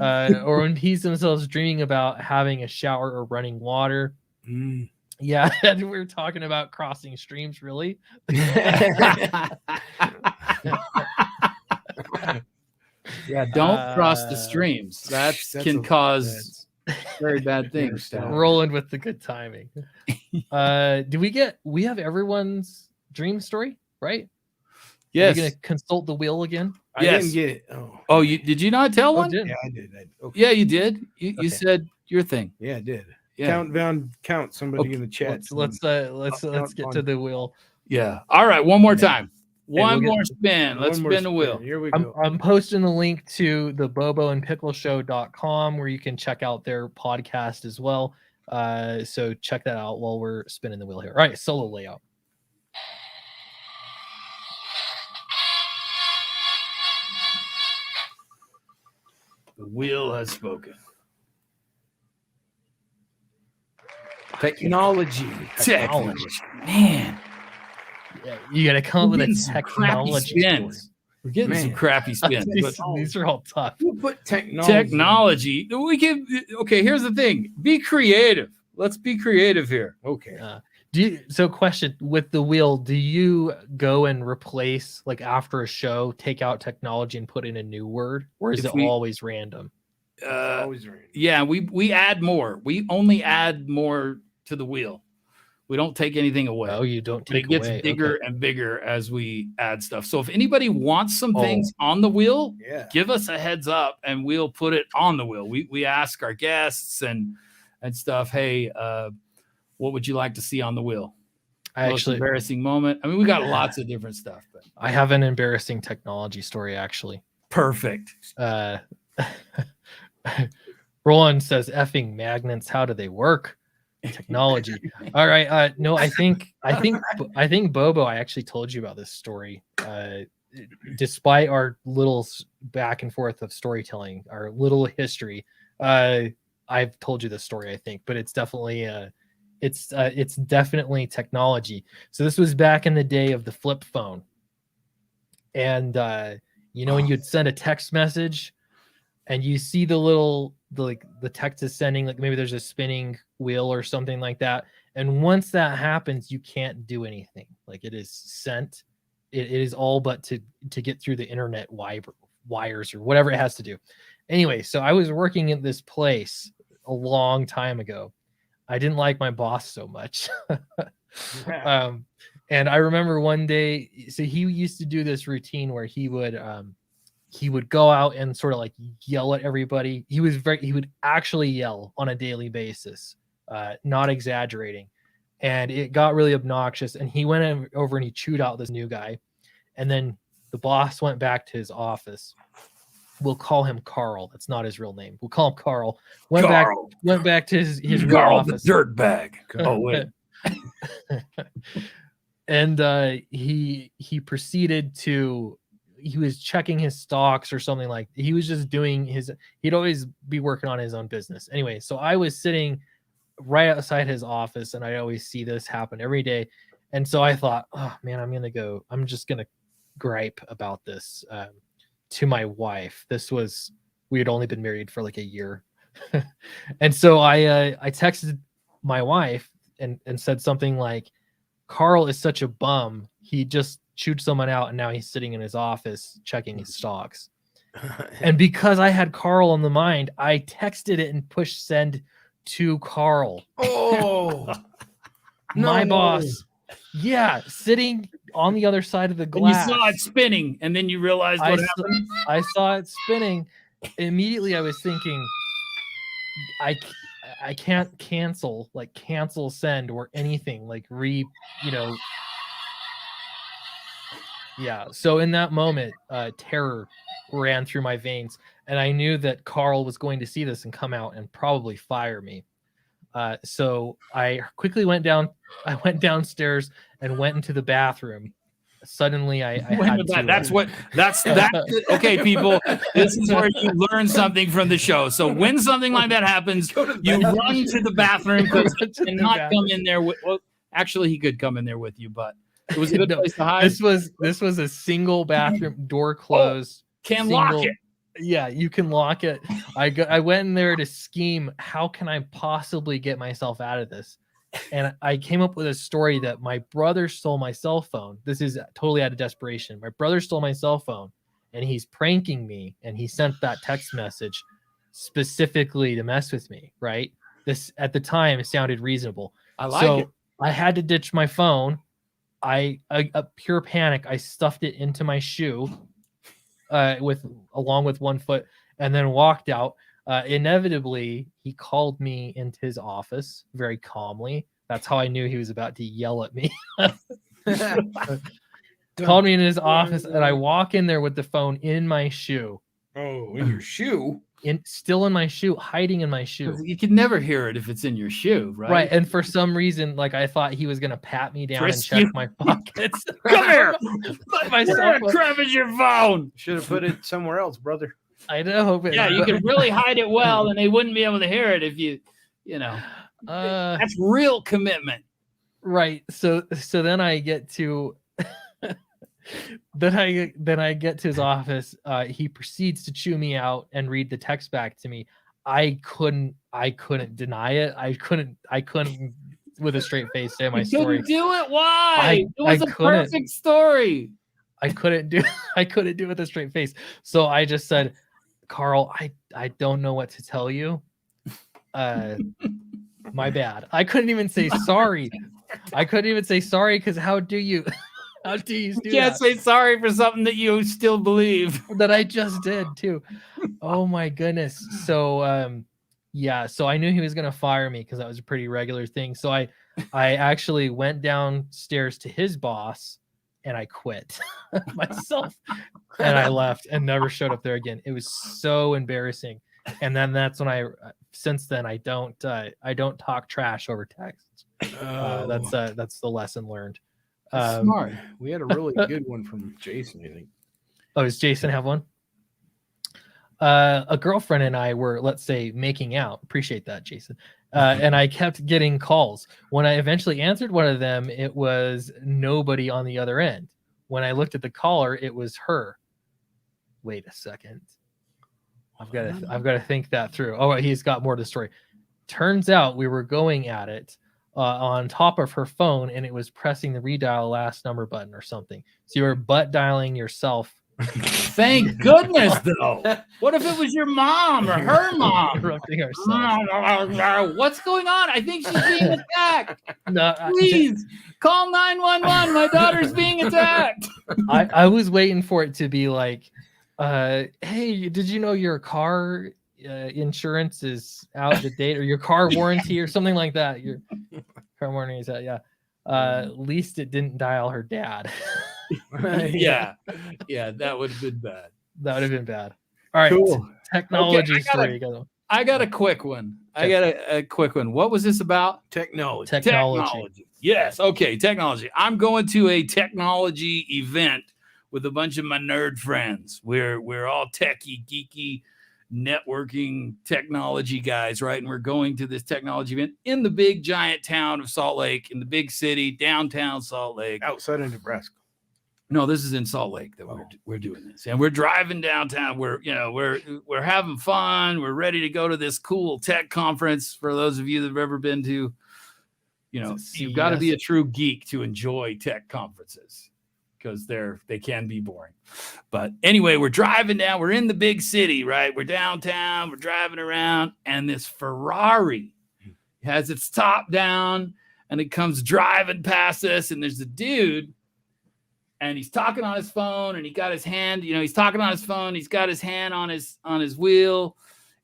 or when he's themselves dreaming about having a shower or running water. Yeah, we were talking about crossing streams. Really? Yeah, don't cross the streams. That can cause very bad things. Rolling with the good timing. We have everyone's dream story, right? Yes. Are you gonna consult the wheel again? I didn't get it. Oh, did you not tell one? Yeah, I did. Okay. Yeah, you did. You Okay. said your thing. Yeah, I did. Yeah. Count somebody in the chat. Let's get to the wheel. Yeah. All right. One more time. we'll One get- more spin. Let's spin the wheel. Here we go. I'm posting the link to the Bobo and Pickle Show.com where you can check out their podcast as well. So check that out while we're spinning the wheel here. All right, solo layout. The wheel has spoken. Technology. Man. Yeah, you gotta come up with We're a getting some crappy technology story. spins. We're getting some crappy spins. These are all tough. We'll put technology. Technology. We can. Okay, here's the thing. Be creative. Let's be creative here. Okay. Question with the wheel, do you go and replace, like after a show, take out technology and put in a new word, or is it always random? Always random. Yeah, we add more. We only add more to the wheel. We don't take anything away. Oh, you don't take away. It gets away. bigger and bigger as we add stuff. So if anybody wants some things on the wheel, give us a heads up and we'll put it on the wheel. We ask our guests and stuff, hey, what would you like to see on the wheel? Most embarrassing moment. I mean, we got lots of different stuff. But I have an embarrassing technology story, actually. Perfect. Roland says, effing magnets, how do they work? Technology. All right. No, I think Bobo, I actually told you about this story. Despite our little back and forth of storytelling, our little history, I've told you this story, I think, but it's definitely it's definitely technology. So this was back in the day of the flip phone. And when you'd send a text message and you see the text is sending, like maybe there's a spinning wheel or something like that. And once that happens, you can't do anything. Like it is sent. It is all but to get through the internet wires or whatever it has to do. Anyway, so I was working at this place a long time ago. I didn't like my boss so much. And I remember one day, so he used to do this routine where he would go out and sort of like yell at everybody. He would actually yell on a daily basis, not exaggerating. And it got really obnoxious. And he went over and he chewed out this new guy. And then the boss went back to his office. We'll call him Carl. That's not his real name. We'll call him Carl. Went back to his real Carl office. The dirt bag. Oh wait. And he proceeded to. He was checking his stocks or something like. He was just doing he'd always be working on his own business. Anyway, so I was sitting right outside his office, and I always see this happen every day. And so I thought, oh man, I'm just gonna gripe about this. To my wife. We had only been married for like a year. And so I texted my wife and said something like, Carl is such a bum. He just chewed someone out and now he's sitting in his office checking his stocks. And because I had Carl on the mind, I texted it and pushed send to Carl. Oh, my boss. Yeah, sitting on the other side of the glass. And you saw it spinning, and then you realized what happened. I saw it spinning. Immediately, I was thinking, I can't cancel send or anything Yeah. So in that moment, terror ran through my veins, and I knew that Carl was going to see this and come out and probably fire me. So I quickly went downstairs and went into the bathroom. Suddenly I had to. That's okay, people. This is where you learn something from the show. So when something like that happens, you run to the bathroom and not come in there with. Well, actually, he could come in there with you, but it was a good place to hide. This was a single bathroom, door closed. Can lock it. Yeah, you can lock it. I went in there to scheme. How can I possibly get myself out of this? And I came up with a story that my brother stole my cell phone. This is totally out of desperation. My brother stole my cell phone and he's pranking me. And he sent that text message specifically to mess with me, right? This at the time it sounded reasonable. I like it. I had to ditch my phone. A pure panic. I stuffed it into my shoe along with one foot and then walked out. Inevitably, he called me into his office very calmly. That's how I knew he was about to yell at me. Called me in his office, and I walk in there with the phone in my shoe. Oh, in your shoe? Still in my shoe, hiding in my shoe. You can never hear it if it's in your shoe, right? Right, and for some reason, like I thought he was gonna pat me down and check my pockets. Come here! Grab your phone. Should have put it somewhere else, brother. I know. Yeah, you could really hide it well, and they wouldn't be able to hear it if you know. That's real commitment. Right. So then I get to then I get to his office. He proceeds to chew me out and read the text back to me. I couldn't deny it. I couldn't with a straight face say my story. Couldn't do it. Why? It was a perfect story. I couldn't do it with a straight face. So I just said, Carl, I don't know what to tell you. My bad. I couldn't even say sorry. Because how do you can't say sorry for something that you still believe that I just did too. Oh my goodness. So so I knew he was gonna fire me because that was a pretty regular thing. So I actually went downstairs to his boss and I quit myself and I left and never showed up there again. It was so embarrassing. And then that's when since then I don't talk trash over text. That's the lesson learned. Smart. We had a really good one from Jason, I think. Oh, does Jason have one? A girlfriend and I were, let's say, making out. Appreciate that, Jason. And I kept getting calls. When I eventually answered one of them, it was nobody on the other end. When I looked at the caller, it was her. Wait a second. I've got to think that through. Oh, he's got more to the story. Turns out we were going at it on top of her phone, and it was pressing the redial last number button or something. So you were butt dialing yourself. Thank goodness, though. What if it was your mom or her mom? Interrupting ourselves. What's going on? I think she's being attacked. No, please call 911. My daughter's being attacked. I was waiting for it to be like, hey, did you know your car insurance is out of date, or your car warranty or something like that? Your car warranty is out. Yeah. At least it didn't dial her dad. Yeah, that would have been bad. That would have been bad. All right, cool. Technology story. I got a quick one. A quick one. What was this about? Technology. Yes. Okay. Technology. I'm going to a technology event with a bunch of my nerd friends. We're all techie, geeky, networking technology guys, right? And we're going to this technology event in the big giant town of Salt Lake, in the big city, downtown Salt Lake. Outside of Nebraska. No, this is in Salt Lake that we're doing this. And we're driving downtown. We're having fun. We're ready to go to this cool tech conference. For those of you that have ever been to, you've got to be a true geek to enjoy tech conferences, because they can be boring. But anyway, we're driving down. We're in the big city, right? We're downtown. We're driving around, and this Ferrari has its top down, and it comes driving past us, and there's a dude, and he's talking on his phone, and he got his hand, he's talking on his phone. He's got his hand on his wheel,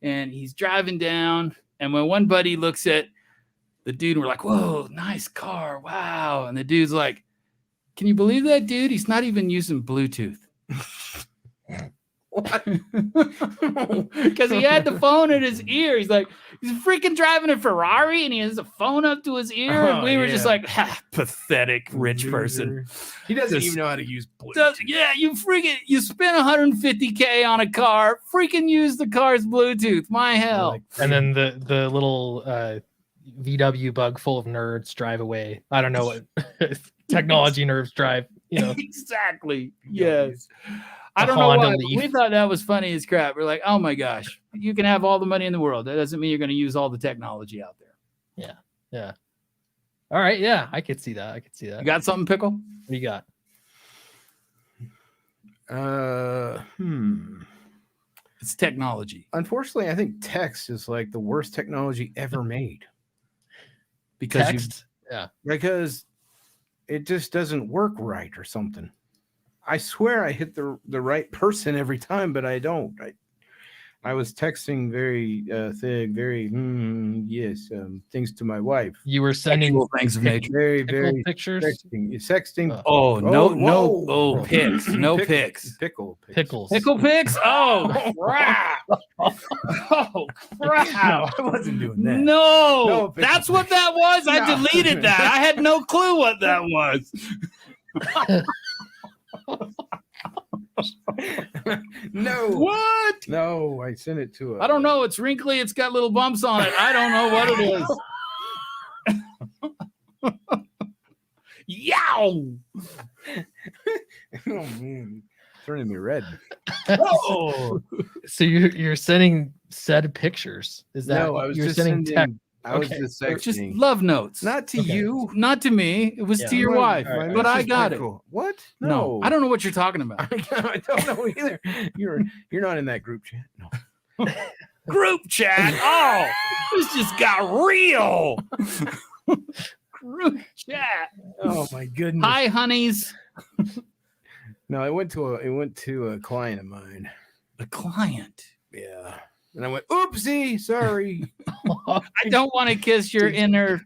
and he's driving down. And when one buddy looks at the dude, and we're like, whoa, nice car. Wow. And the dude's like, can you believe that, dude? He's not even using Bluetooth. What? Because he had the phone in his ear. He's like, He's freaking driving a Ferrari and he has a phone up to his ear. And we were just like, pathetic rich person. He doesn't Just even know how to use Bluetooth. You spent $150K on a car. Freaking use the car's Bluetooth. My hell. And then the little VW bug full of nerds drive away. I don't know what technology nerds drive. Exactly. Yes. I don't know why, but we thought that was funny as crap. We're like, oh my gosh, you can have all the money in the world. That doesn't mean you're going to use all the technology out there. Yeah. All right. Yeah, I could see that. You got something, Pickle? What do you got? It's technology. Unfortunately, I think text is like the worst technology ever made. Because because it just doesn't work right or something. I swear I hit the right person every time, but I don't. I was texting very things to my wife. You were sending things of nature. Very pictures. Sexting. Pics. No pics. Pickles. Pickle pics? Oh, crap. Oh, crap. No, I wasn't doing that. No, that's what that was? I deleted that. I had no clue what that was. No. What? No, I sent it to her. I don't know. It's wrinkly. It's got little bumps on it. I don't know what it is. Yow! Oh man, turning me red. Oh, So you're sending said pictures? Is that No, I was you're just sending sending. text? I was Okay. just just sexting. love notes. Not to Okay. you. Not to me. It was Yeah. to your My- wife. my But I Mrs. got Pickle. What? it. No, I don't know what you're talking about. I don't know either. You're not in that group chat. No. Group chat. Oh, this just got real. Group chat. Oh my goodness. Hi, honeys. No, it went to a client of mine. The client. Yeah. And I went, oopsie, sorry. I don't want to kiss your inner.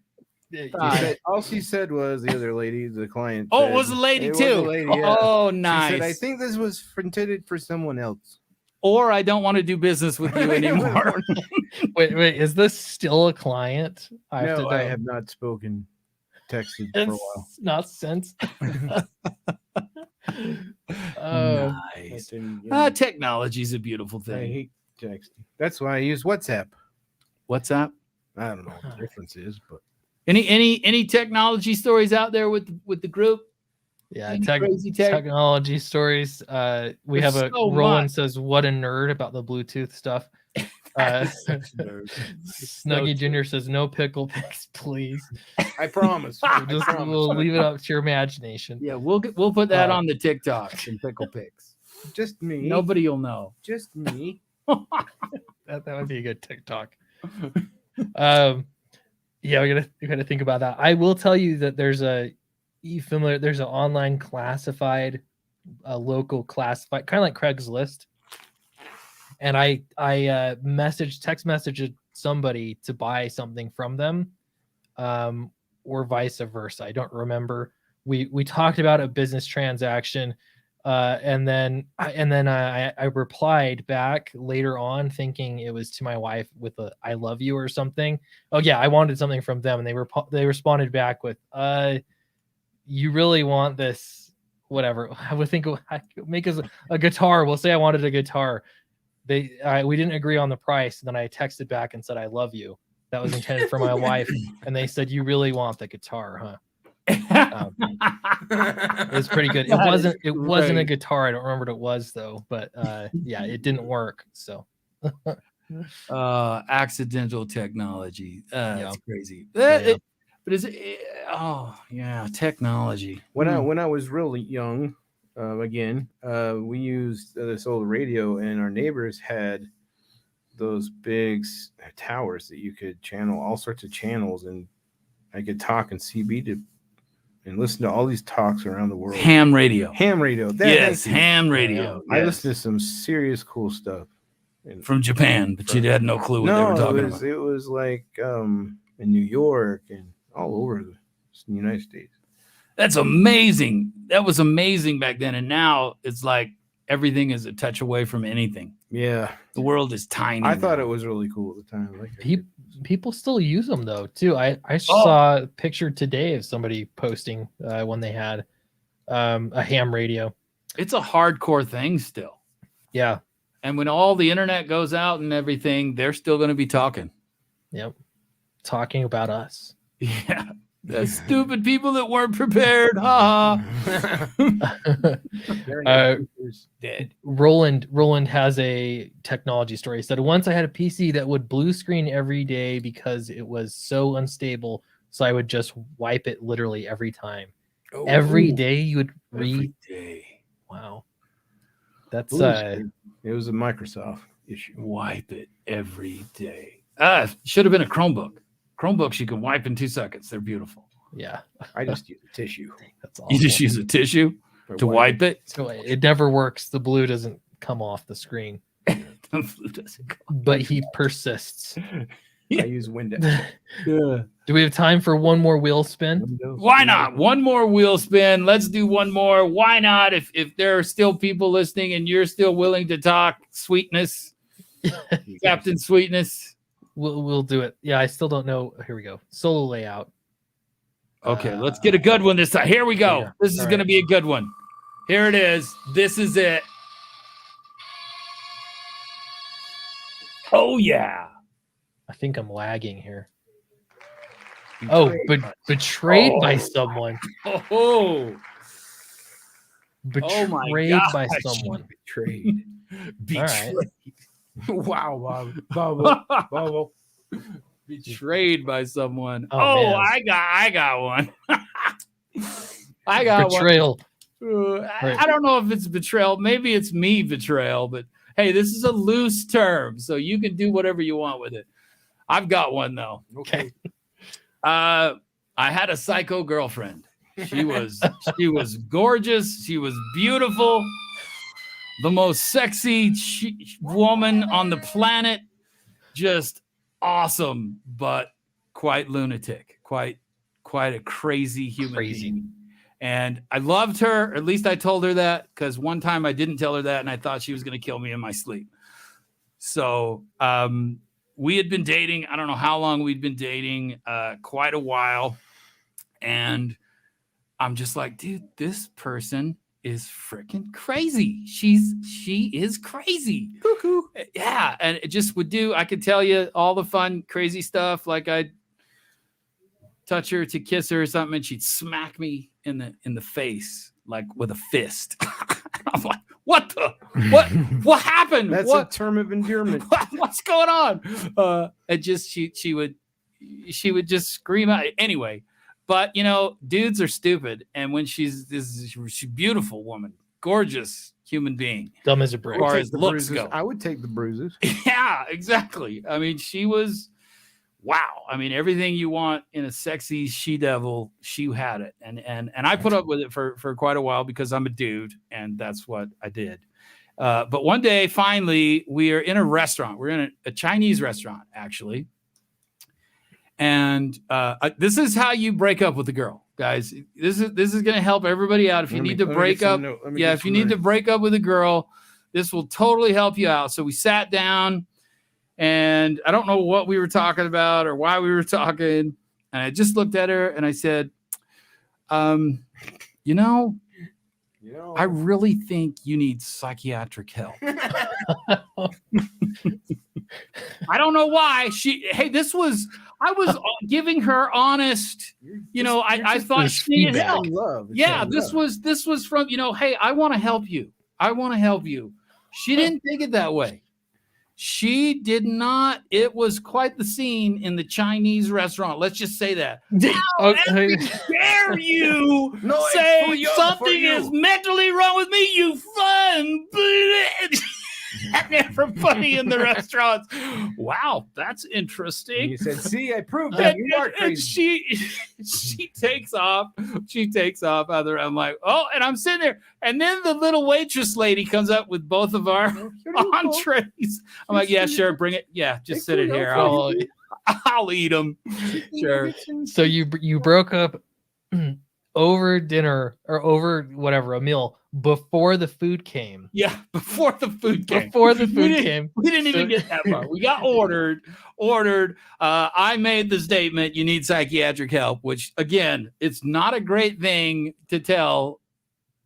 All she said was the other lady, the client. Oh, said, it was a lady it was too. a lady, yeah. Oh, She nice. said, I think this was intended for someone else. Or I don't want to do business with you anymore. Wait, is this still a client? I have not spoken, texted for a while. It's not since. Nice. Technology is a beautiful I thing. hate texting. That's why I use WhatsApp. What's that? I don't know what the difference is, but Any technology stories out there with the group? Yeah, Any crazy technology stories. We There's have a so Roland much. says, "What a nerd about the Bluetooth stuff." Snuggy Junior says, "No pickle pics, please." I promise. We'll leave it up to your imagination. Yeah, we'll put that on the TikToks and pickle pics. Just me. Nobody will know. Just me. That would be a good TikTok. Yeah, we gotta think about that. I will tell you that there's an online classified, local classified, kind of like Craigslist. And I text messaged somebody to buy something from them, or vice versa. I don't remember. We talked about a business transaction, and then I replied back later on thinking it was to my wife with a "I love you" or something. Oh yeah, I wanted something from them, and they responded back with "You really want this? Whatever." I would think make us a guitar. We'll say I wanted a guitar. We didn't agree on the price. And then I texted back and said, "I love you." That was intended for my wife. And they said, "You really want the guitar, huh?" It was pretty good. It wasn't a guitar. I don't remember what it was though, but yeah, it didn't work. So accidental technology. That's crazy. Yeah. But is it? Oh yeah, technology. When I was really young, we used this old radio, and our neighbors had those big towers that you could channel all sorts of channels, and I could talk and CB and listen to all these talks around the world. Ham radio. Ham radio. Ham radio. I Yes. listened to some serious cool stuff From Japan, but you had no clue what they were talking about. It was like in New York and all over the United States. That's amazing. That was amazing back then, and now it's like everything is a touch away from anything. Yeah. The world is tiny. I thought it was really cool at the time. Like People still use them though too. I saw a picture today of somebody posting when they had a ham radio. It's a hardcore thing still. Yeah. And when all the internet goes out and everything, they're still going to be talking. Yep. Talking about us. Yeah. The stupid people that weren't prepared. Ha dead. Roland has a technology story. He said, once I had a PC that would blue screen every day because it was so unstable. So I would just wipe it literally every time. Oh, every day you would every day. Wow. That's it was a Microsoft issue. Wipe it every day. Should have been a Chromebook. Chromebooks you can wipe in 2 seconds. They're beautiful. Yeah. I just use a tissue. That's awful. You just use a tissue to wipe it? So it never works. The blue doesn't come off the screen. The blue doesn't come off. But he persists. I use Windows. Yeah. Do we have time for one more wheel spin? Why not? One more wheel spin. Let's do one more. Why not? If there are still people listening and you're still willing to talk sweetness, Captain Sweetness. We'll do it. Yeah, I still don't know. Here we go. Solo layout. Okay, let's get a good one this time. Here we go. Yeah. This is going to be a good one. Here it is. This is it. Oh, yeah. I think I'm lagging here. Betrayed by someone. Oh. Betrayed by someone. Betrayed. All right. Wow, Bobo. Betrayed by someone. Oh I got one. I got betrayal. One. I don't know if it's betrayal. Maybe it's me betrayal, but hey, this is a loose term, so you can do whatever you want with it. I've got one though. Okay. I had a psycho girlfriend. She was gorgeous. She was beautiful. The most sexy woman on the planet. Just awesome, but quite lunatic. Quite a crazy human being. And I loved her. At least I told her that, because one time I didn't tell her that, and I thought she was going to kill me in my sleep. So we had been dating. I don't know how long we'd been dating, quite a while. And I'm just like, dude, this person is freaking crazy. She is crazy. Cuckoo. Yeah. And it just would do, I could tell you all the fun, crazy stuff. Like I'd touch her to kiss her or something, and she'd smack me in the face, like with a fist. I'm like, what happened? That's a term of endearment. What's going on? And just she would just scream out anyway. But you know, dudes are stupid, and when she's a beautiful woman, gorgeous human being, dumb as a brick. As far as looks go, I would take the bruises. Yeah, exactly. I mean, she was wow. I mean, everything you want in a sexy she-devil, she had it, and I put up with it for quite a while because I'm a dude, and that's what I did. But one day, finally, we are in a restaurant. We're in a Chinese restaurant, actually. And this is how you break up with a girl, guys. This is going to help everybody out. If you need to break up, if you need to break up with a girl, this will totally help you out. So we sat down, and I don't know what we were talking about or why we were talking. And I just looked at her and I said, you know, I really think you need psychiatric help. I don't know why. I was giving her honest, I thought she needed help. Yeah, this was from, hey, I want to help you. She didn't take it that way. She did not. It was quite the scene in the Chinese restaurant. Let's just say that. How dare you say something is mentally wrong with me, you fun bitch. Everybody in the restaurants. Wow, that's interesting. And you said, see, I proved that you are crazy. She takes off. I'm like, oh, and I'm sitting there. And then the little waitress lady comes up with both of our entrees. I'm like, yeah, sure, bring it. Yeah, just sit it here. I'll eat them. Sure. So you broke up over dinner or over whatever, a meal before the food came. Yeah, before the food came. Before the food came. We didn't even get that far. We got ordered. I made the statement, you need psychiatric help, which, again, it's not a great thing to tell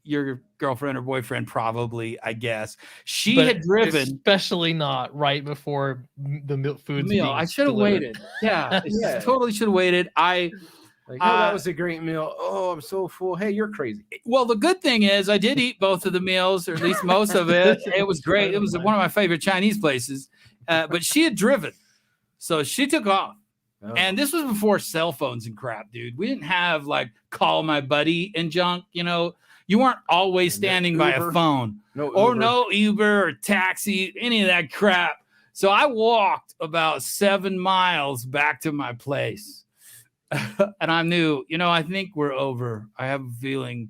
your girlfriend or boyfriend, probably, I guess. She had driven. Especially not right before the food's meal. being I should have delivered. waited. Yeah, totally should have waited. That was a great meal. Oh, I'm so full. Hey, you're crazy. Well, the good thing is I did eat both of the meals, or at least most of it. It was great. It was one of my favorite Chinese places. But she had driven, so she took off. Oh. And this was before cell phones and crap, dude. We didn't have like call my buddy and junk. You know, you weren't always standing by a phone, no Uber or taxi, any of that crap. So I walked about 7 miles back to my place. And I knew, I think we're over. I have a feeling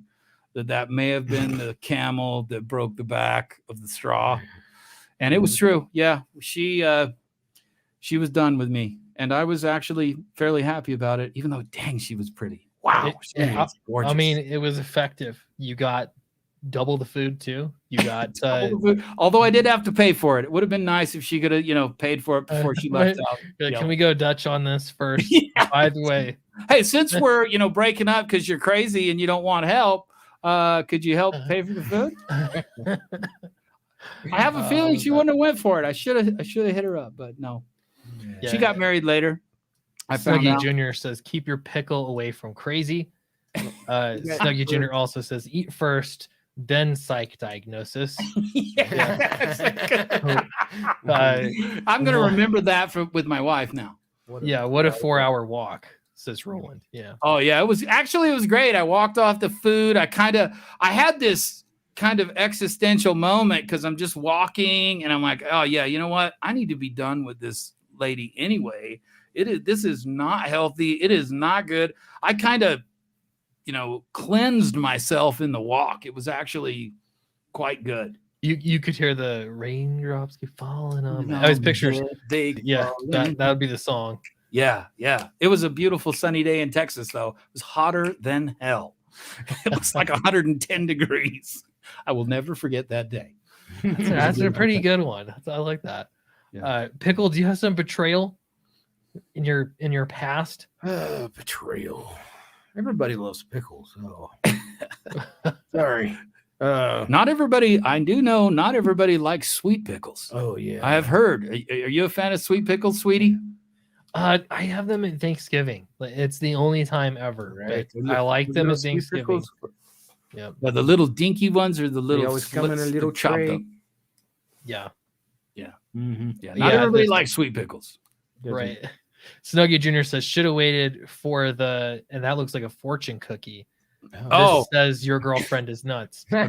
that may have been the camel that broke the back of the straw. And it was true. Yeah, she was done with me. And I was actually fairly happy about it, even though, dang, she was pretty. Wow. She was gorgeous. I mean, it was effective. You got double the food too. You got although I did have to pay for it. It would have been nice if she could have paid for it before she left out. Can we go Dutch on this first? Yeah. By the way, hey, since we're breaking up because you're crazy and you don't want help, could you help pay for the food? I have a feeling she wouldn't have went for it. I should have hit her up, but no. Yeah. She got married later. Snuggie Jr. says keep your pickle away from crazy. Snuggie Jr. also says eat first, then psych diagnosis. I'm gonna remember that with my wife now. What a 4-hour walk, says Roland. Yeah. Oh yeah, it was great. I walked off the food. I had this kind of existential moment because I'm just walking and I'm like, oh yeah, you know what? I need to be done with this lady anyway. This is not healthy. It is not good. I kind of cleansed myself in the walk. It was actually quite good. You could hear the raindrops keep falling on me. I was pictures. That would be the song. Yeah. It was a beautiful sunny day in Texas, though. It was hotter than hell. It was like 110 degrees. I will never forget that day. That's a pretty good one. I like that. Yeah. Pickle, do you have some betrayal in your past? Betrayal. Everybody loves pickles. So. Sorry. Not everybody. I do know not everybody likes sweet pickles. Oh yeah. I have heard. Are you a fan of sweet pickles, sweetie? I have them at Thanksgiving. It's the only time ever. Right. I like them at Thanksgiving. Yeah. The little dinky ones or the little. They always come in a little tray. Up. Yeah. Mm-hmm. Yeah. Not everybody likes sweet pickles. Right. Snuggie Jr. says should have waited for and that looks like a fortune cookie. This says your girlfriend is nuts. Your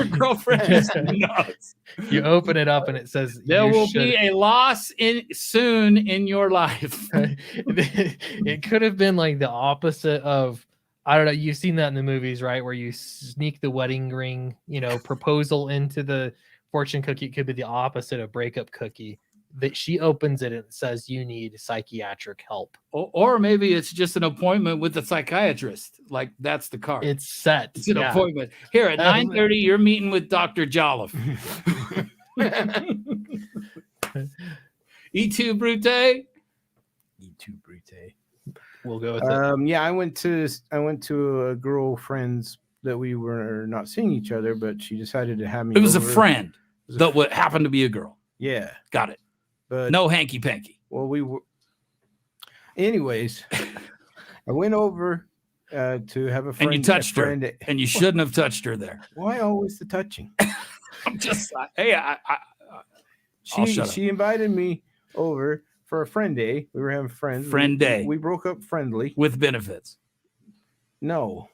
girlfriend is nuts. You open it up and it says there will be a loss soon in your life. It could have been like the opposite of, I don't know. You've seen that in the movies, right? Where you sneak the wedding ring, proposal into the fortune cookie. It could be the opposite of breakup cookie. That she opens it and it says you need psychiatric help, or maybe it's just an appointment with a psychiatrist. Like that's the card. It's set. It's an appointment here at 9:30. You're meeting with Dr. Jolliffe. E2 Brute. E2 Brute. We'll go with it. Yeah, I went to a girlfriend's that we were not seeing each other, but she decided to have me. It was a friend that would happen to be a girl. Yeah, got it. But no hanky panky. Well, we were. Anyways, I went over to have a friend. And you touched her, and you shouldn't have touched her there. Why always the touching? I'm just hey, she invited me over for a friend day. We were having friends. Friend day. We broke up friendly with benefits. No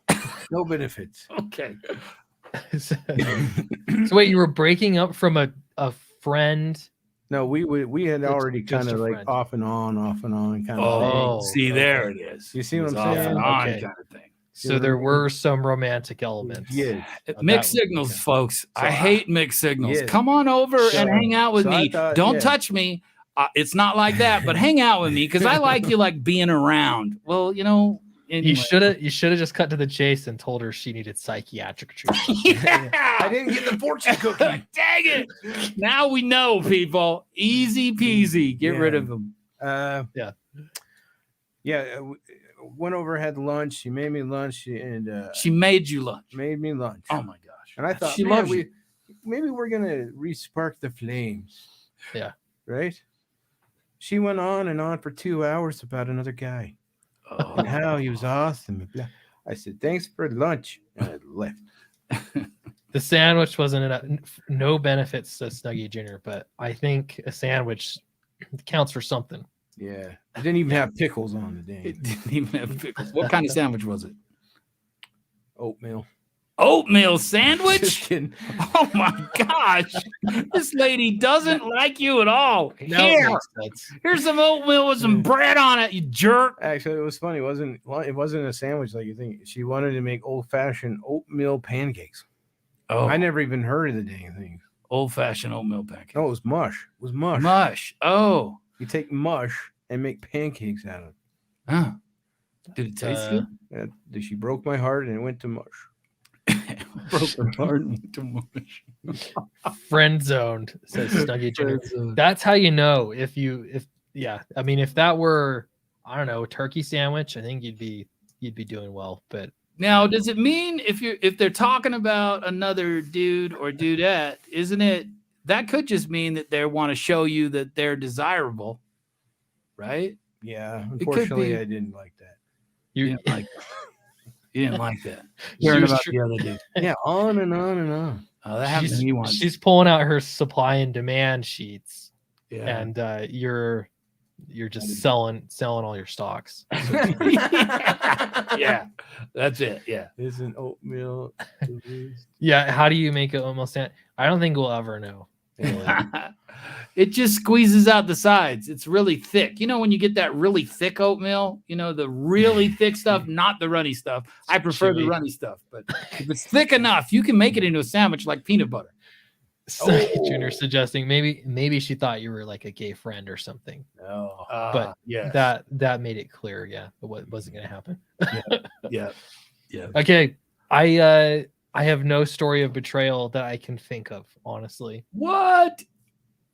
benefits. Okay. So wait, you were breaking up from a friend? No, we had already kind of like off and on kind of thing. See, there it is. You see what I'm saying? Off and on kind of thing. So there were some romantic elements. Yes. Mixed signals, folks. So I hate mixed signals. Yes. Come on over and hang out with me. Don't touch me. It's not like that, but hang out with me because I like you like being around. Well, You should have just cut to the chase and told her she needed psychiatric treatment. I didn't get the fortune cookie. Dang it! Now we know, people. Easy peasy. Get rid of them. Went over, had lunch. She made me lunch, and she made you lunch. Made me lunch. Oh my gosh! And I thought she loves you. Maybe we're gonna re-spark the flames. Yeah. Right. She went on and on for 2 hours about another guy. Oh. And how he was awesome. I said, thanks for lunch. And I left. The sandwich wasn't no benefits to Snuggie Jr., but I think a sandwich counts for something. Yeah. It didn't even have pickles on the day. It didn't even have pickles. What kind of sandwich was it? Oatmeal. Oatmeal sandwich? Just kidding. Oh my gosh. This lady doesn't like you at all. Here's some oatmeal with some bread on it, you jerk. Actually, it was funny. It wasn't a sandwich like you think. She wanted to make old-fashioned oatmeal pancakes. Oh. I never even heard of the dang thing. Old-fashioned oatmeal pancakes. No, it was mush. It was mush. Mush. Oh. You take mush and make pancakes out of it. Huh. Did it taste good? She broke my heart and it went to mush. Broke her heart and went to mush. Friend zoned, says Snuggie Jr. That's how you know if I mean, if that were, I don't know, a turkey sandwich, I think you'd be doing well. But now, does it mean if they're talking about another dude or dudette, isn't it that could just mean that they want to show you that they're desirable, right? Yeah, unfortunately, I didn't like that. You didn't like that. You didn't like that. Hearing about the other dude. Yeah, on and on and on. Oh, that happened to me once. She's pulling out her supply and demand sheets. Yeah. And you're just selling all your stocks. Yeah, that's it. Yeah. Isn't oatmeal? Yeah. How do you make it almost? I don't think we'll ever know. It just squeezes out the sides. It's really thick. You know, when you get that really thick oatmeal, the really thick stuff, not the runny stuff. I prefer the runny stuff, but if it's thick enough, you can make it into a sandwich like peanut butter. Junior suggesting maybe she thought you were like a gay friend or something. Oh, but yeah, that made it clear. Yeah, it wasn't going to happen. Yeah. Okay, I have no story of betrayal that I can think of, honestly. What?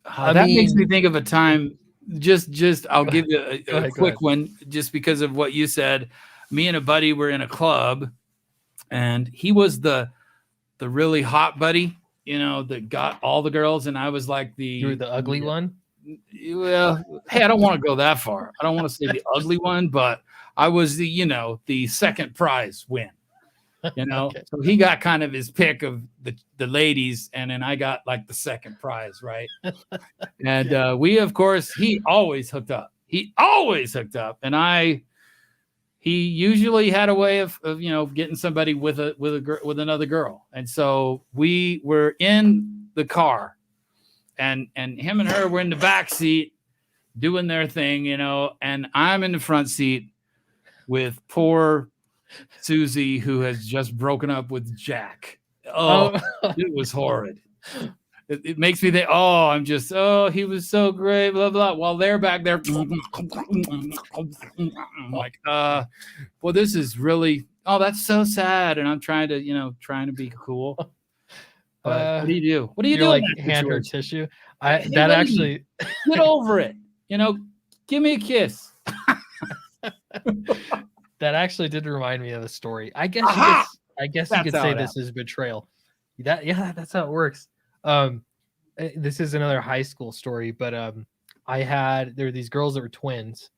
That makes me think of a time. Just I'll give you a quick one, just because of what you said. Me and a buddy were in a club, and he was the really hot buddy, that got all the girls, and I was like you were the ugly one. Well, hey, I don't want to go that far. I don't want to say the ugly one, but I was the second prize win. Okay. So he got kind of his pick of the ladies, and then I got like the second prize, right? And we, of course, he always hooked up, and he usually had a way of getting somebody with another girl, and so we were in the car, and him and her were in the back seat doing their thing, and I'm in the front seat with poor Susie, who has just broken up with Jack. It was horrid. It makes me think, he was so great, blah, blah, while they're back there. Like, well, this is really, that's so sad. And I'm trying to be cool. But what do you do? What do you do? Like hand her tissue. Get over it. Give me a kiss. That actually did remind me of a story. I guess you could say this is betrayal. That's how it works. This is another high school story, but there were these girls that were twins.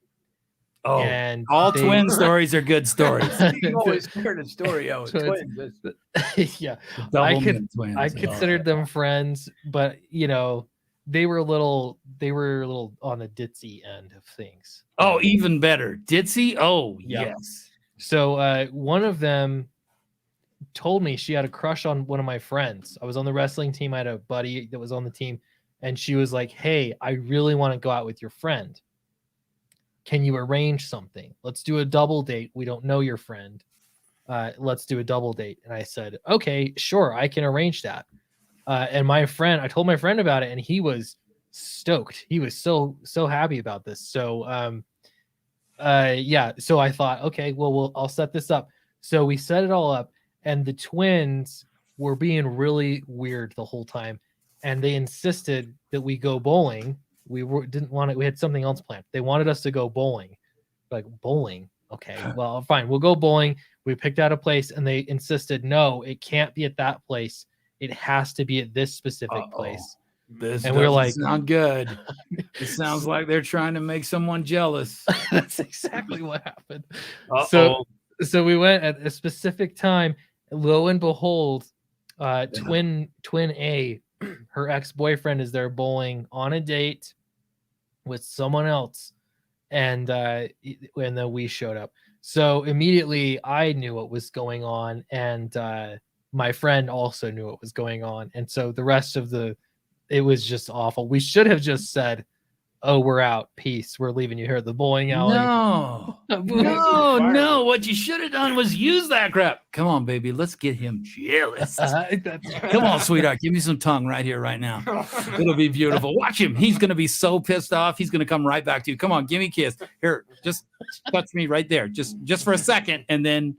Oh, and all twin stories are good stories. You always heard a story of twins. Yeah, I considered them friends, but they were a little on the ditzy end of things. Oh, even better. Ditzy? Oh, yeah. Yes. So one of them told me she had a crush on one of my friends. I was on the wrestling team. I had a buddy that was on the team, and she was like, "Hey, I really want to go out with your friend. Can you arrange something? Let's do a double date. We don't know your friend. Let's do a double date." And I said, "Okay, sure. I can arrange that." And I told my friend about it, and he was stoked. He was so happy about this. So yeah. So I thought, okay, well, I'll set this up. So we set it all up, and the twins were being really weird the whole time, and they insisted that we go bowling. Didn't want it. We had something else planned. They wanted us to go bowling. Like, bowling? Okay, well, fine. We'll go bowling. We picked out a place, and they insisted, no, it can't be at that place. It has to be at this specific place. This and we were like, sound good. It sounds like they're trying to make someone jealous. That's exactly what happened. So we went at a specific time. Lo and behold, twin A, her ex-boyfriend, is there bowling on a date with someone else, and then we showed up. So immediately I knew what was going on, and my friend also knew what was going on, and so the rest of it was just awful. We should have just said, oh, we're out. Peace. We're leaving you here at the bowling alley. No. What you should have done was use that crap. Come on, baby. Let's get him jealous. Come on, sweetheart. Give me some tongue right here, right now. It'll be beautiful. Watch him. He's going to be so pissed off. He's going to come right back to you. Come on, give me a kiss. Here, just touch me right there. Just for a second. And then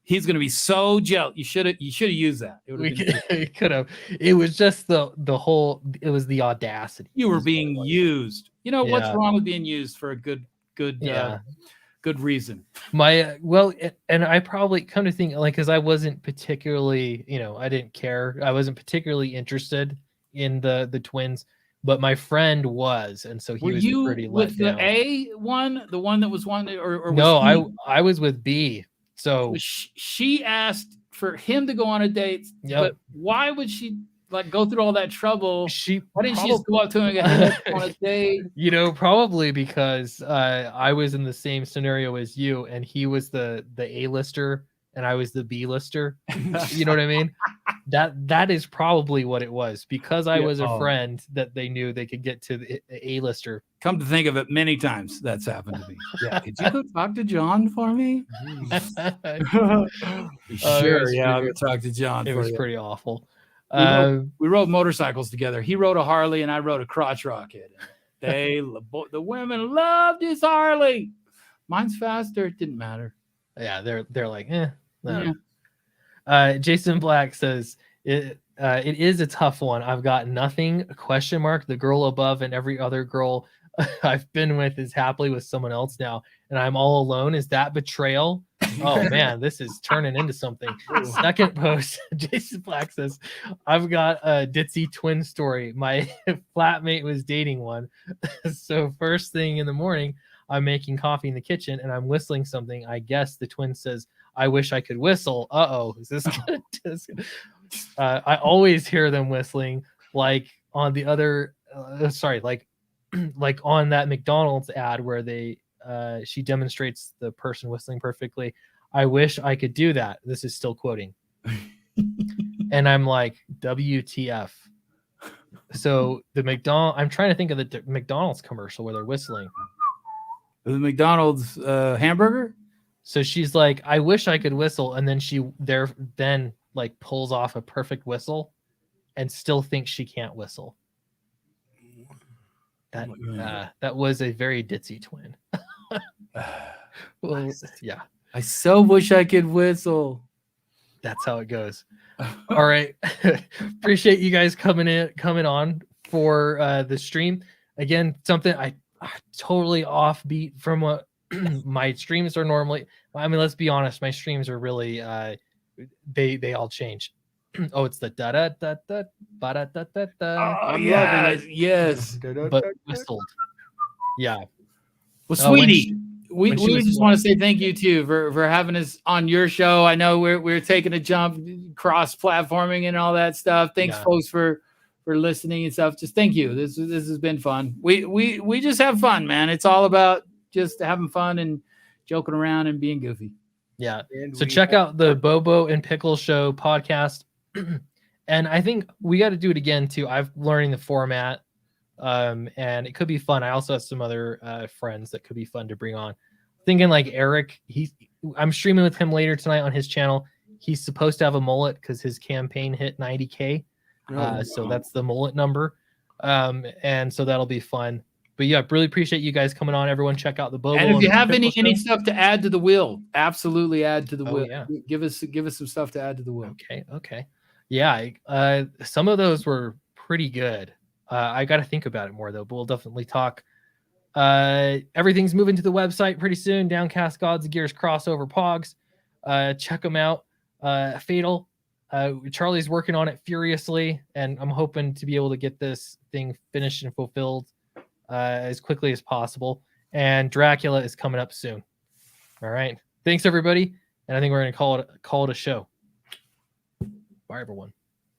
he's going to be so jealous. You should have used that. We could have. It was just the whole. It was the audacity. You were being used. You know what's wrong with being used for a good reason. And I probably come to think, like, because I wasn't particularly, I didn't care. I wasn't particularly interested in the twins, but my friend was, and so he was pretty let with down. The A one, the one that was one, or no, I was with B. So she asked for him to go on a date, but why would she go through all that trouble? Why didn't she just go up to him and go on a date? Probably because I was in the same scenario as you, and he was the A-lister and I was the B-lister. You know what I mean? That is probably what it was, because I was a friend that they knew they could get to the A-lister. Come to think of it, many times that's happened to me. Yeah, could you go talk to John for me? Sure, yeah, I'll go talk to John. It was pretty awful. We rode motorcycles together. He rode a Harley and I rode a crotch rocket. The women loved his Harley. Mine's faster. It didn't matter. Yeah, they're like, No. Jason Black says it is a tough one. I've got nothing ? The girl above and every other girl I've been with is happily with someone else now, and I'm all alone. Is that betrayal? Oh man, this is turning into something. Second post, Jason Black says, I've got a ditzy twin story. My flatmate was dating one. So first thing in the morning, I'm making coffee in the kitchen and I'm whistling something. I guess the twin says, I wish I could whistle. Is this good? I always hear them whistling, like on the other like on that McDonald's ad where she demonstrates the person whistling perfectly. I wish I could do that. This is still quoting. And I'm like, WTF. So I'm trying to think of the McDonald's commercial where they're whistling. The McDonald's hamburger? So she's like, I wish I could whistle, and then then pulls off a perfect whistle and still thinks she can't whistle. That was a very ditzy twin. Well, yeah. I so wish I could whistle. That's how it goes. All right. Appreciate you guys coming on for the stream. Again, something I totally offbeat from what my streams are normally. I mean, let's be honest, my streams are really they all change. Oh, it's the da da da da ba da da da da. Oh, yes. But whistled. Yeah. Well, sweetie, we just want to say thank you too for having us on your show. I know we're taking a jump, cross-platforming and all that stuff. Thanks, folks, for listening and stuff. Just thank you. This has been fun. We just have fun, man. It's all about just having fun and joking around and being goofy. Yeah. So check out the Bobo and Pickle Show podcast. And I think we got to do it again too. I'm learning the format, and it could be fun. I also have some other friends that could be fun to bring on. Thinking like Eric, I'm streaming with him later tonight on his channel. He's supposed to have a mullet because his campaign hit 90K. So that's the mullet number. And so that'll be fun. But yeah, really appreciate you guys coming on. Everyone, check out the Bobo. And if you have Pickle any show. stuff to add to the will, absolutely add to the will. Yeah. Give us some stuff to add to the will. Okay. Yeah, some of those were pretty good. I got to think about it more though, but we'll definitely talk. Everything's moving to the website pretty soon. Downcast Gods and Gears crossover pogs. Check them out. Fatal. Charlie's working on it furiously, and I'm hoping to be able to get this thing finished and fulfilled as quickly as possible. And Dracula is coming up soon. All right. Thanks everybody, and I think we're gonna call it a show. Bye everyone.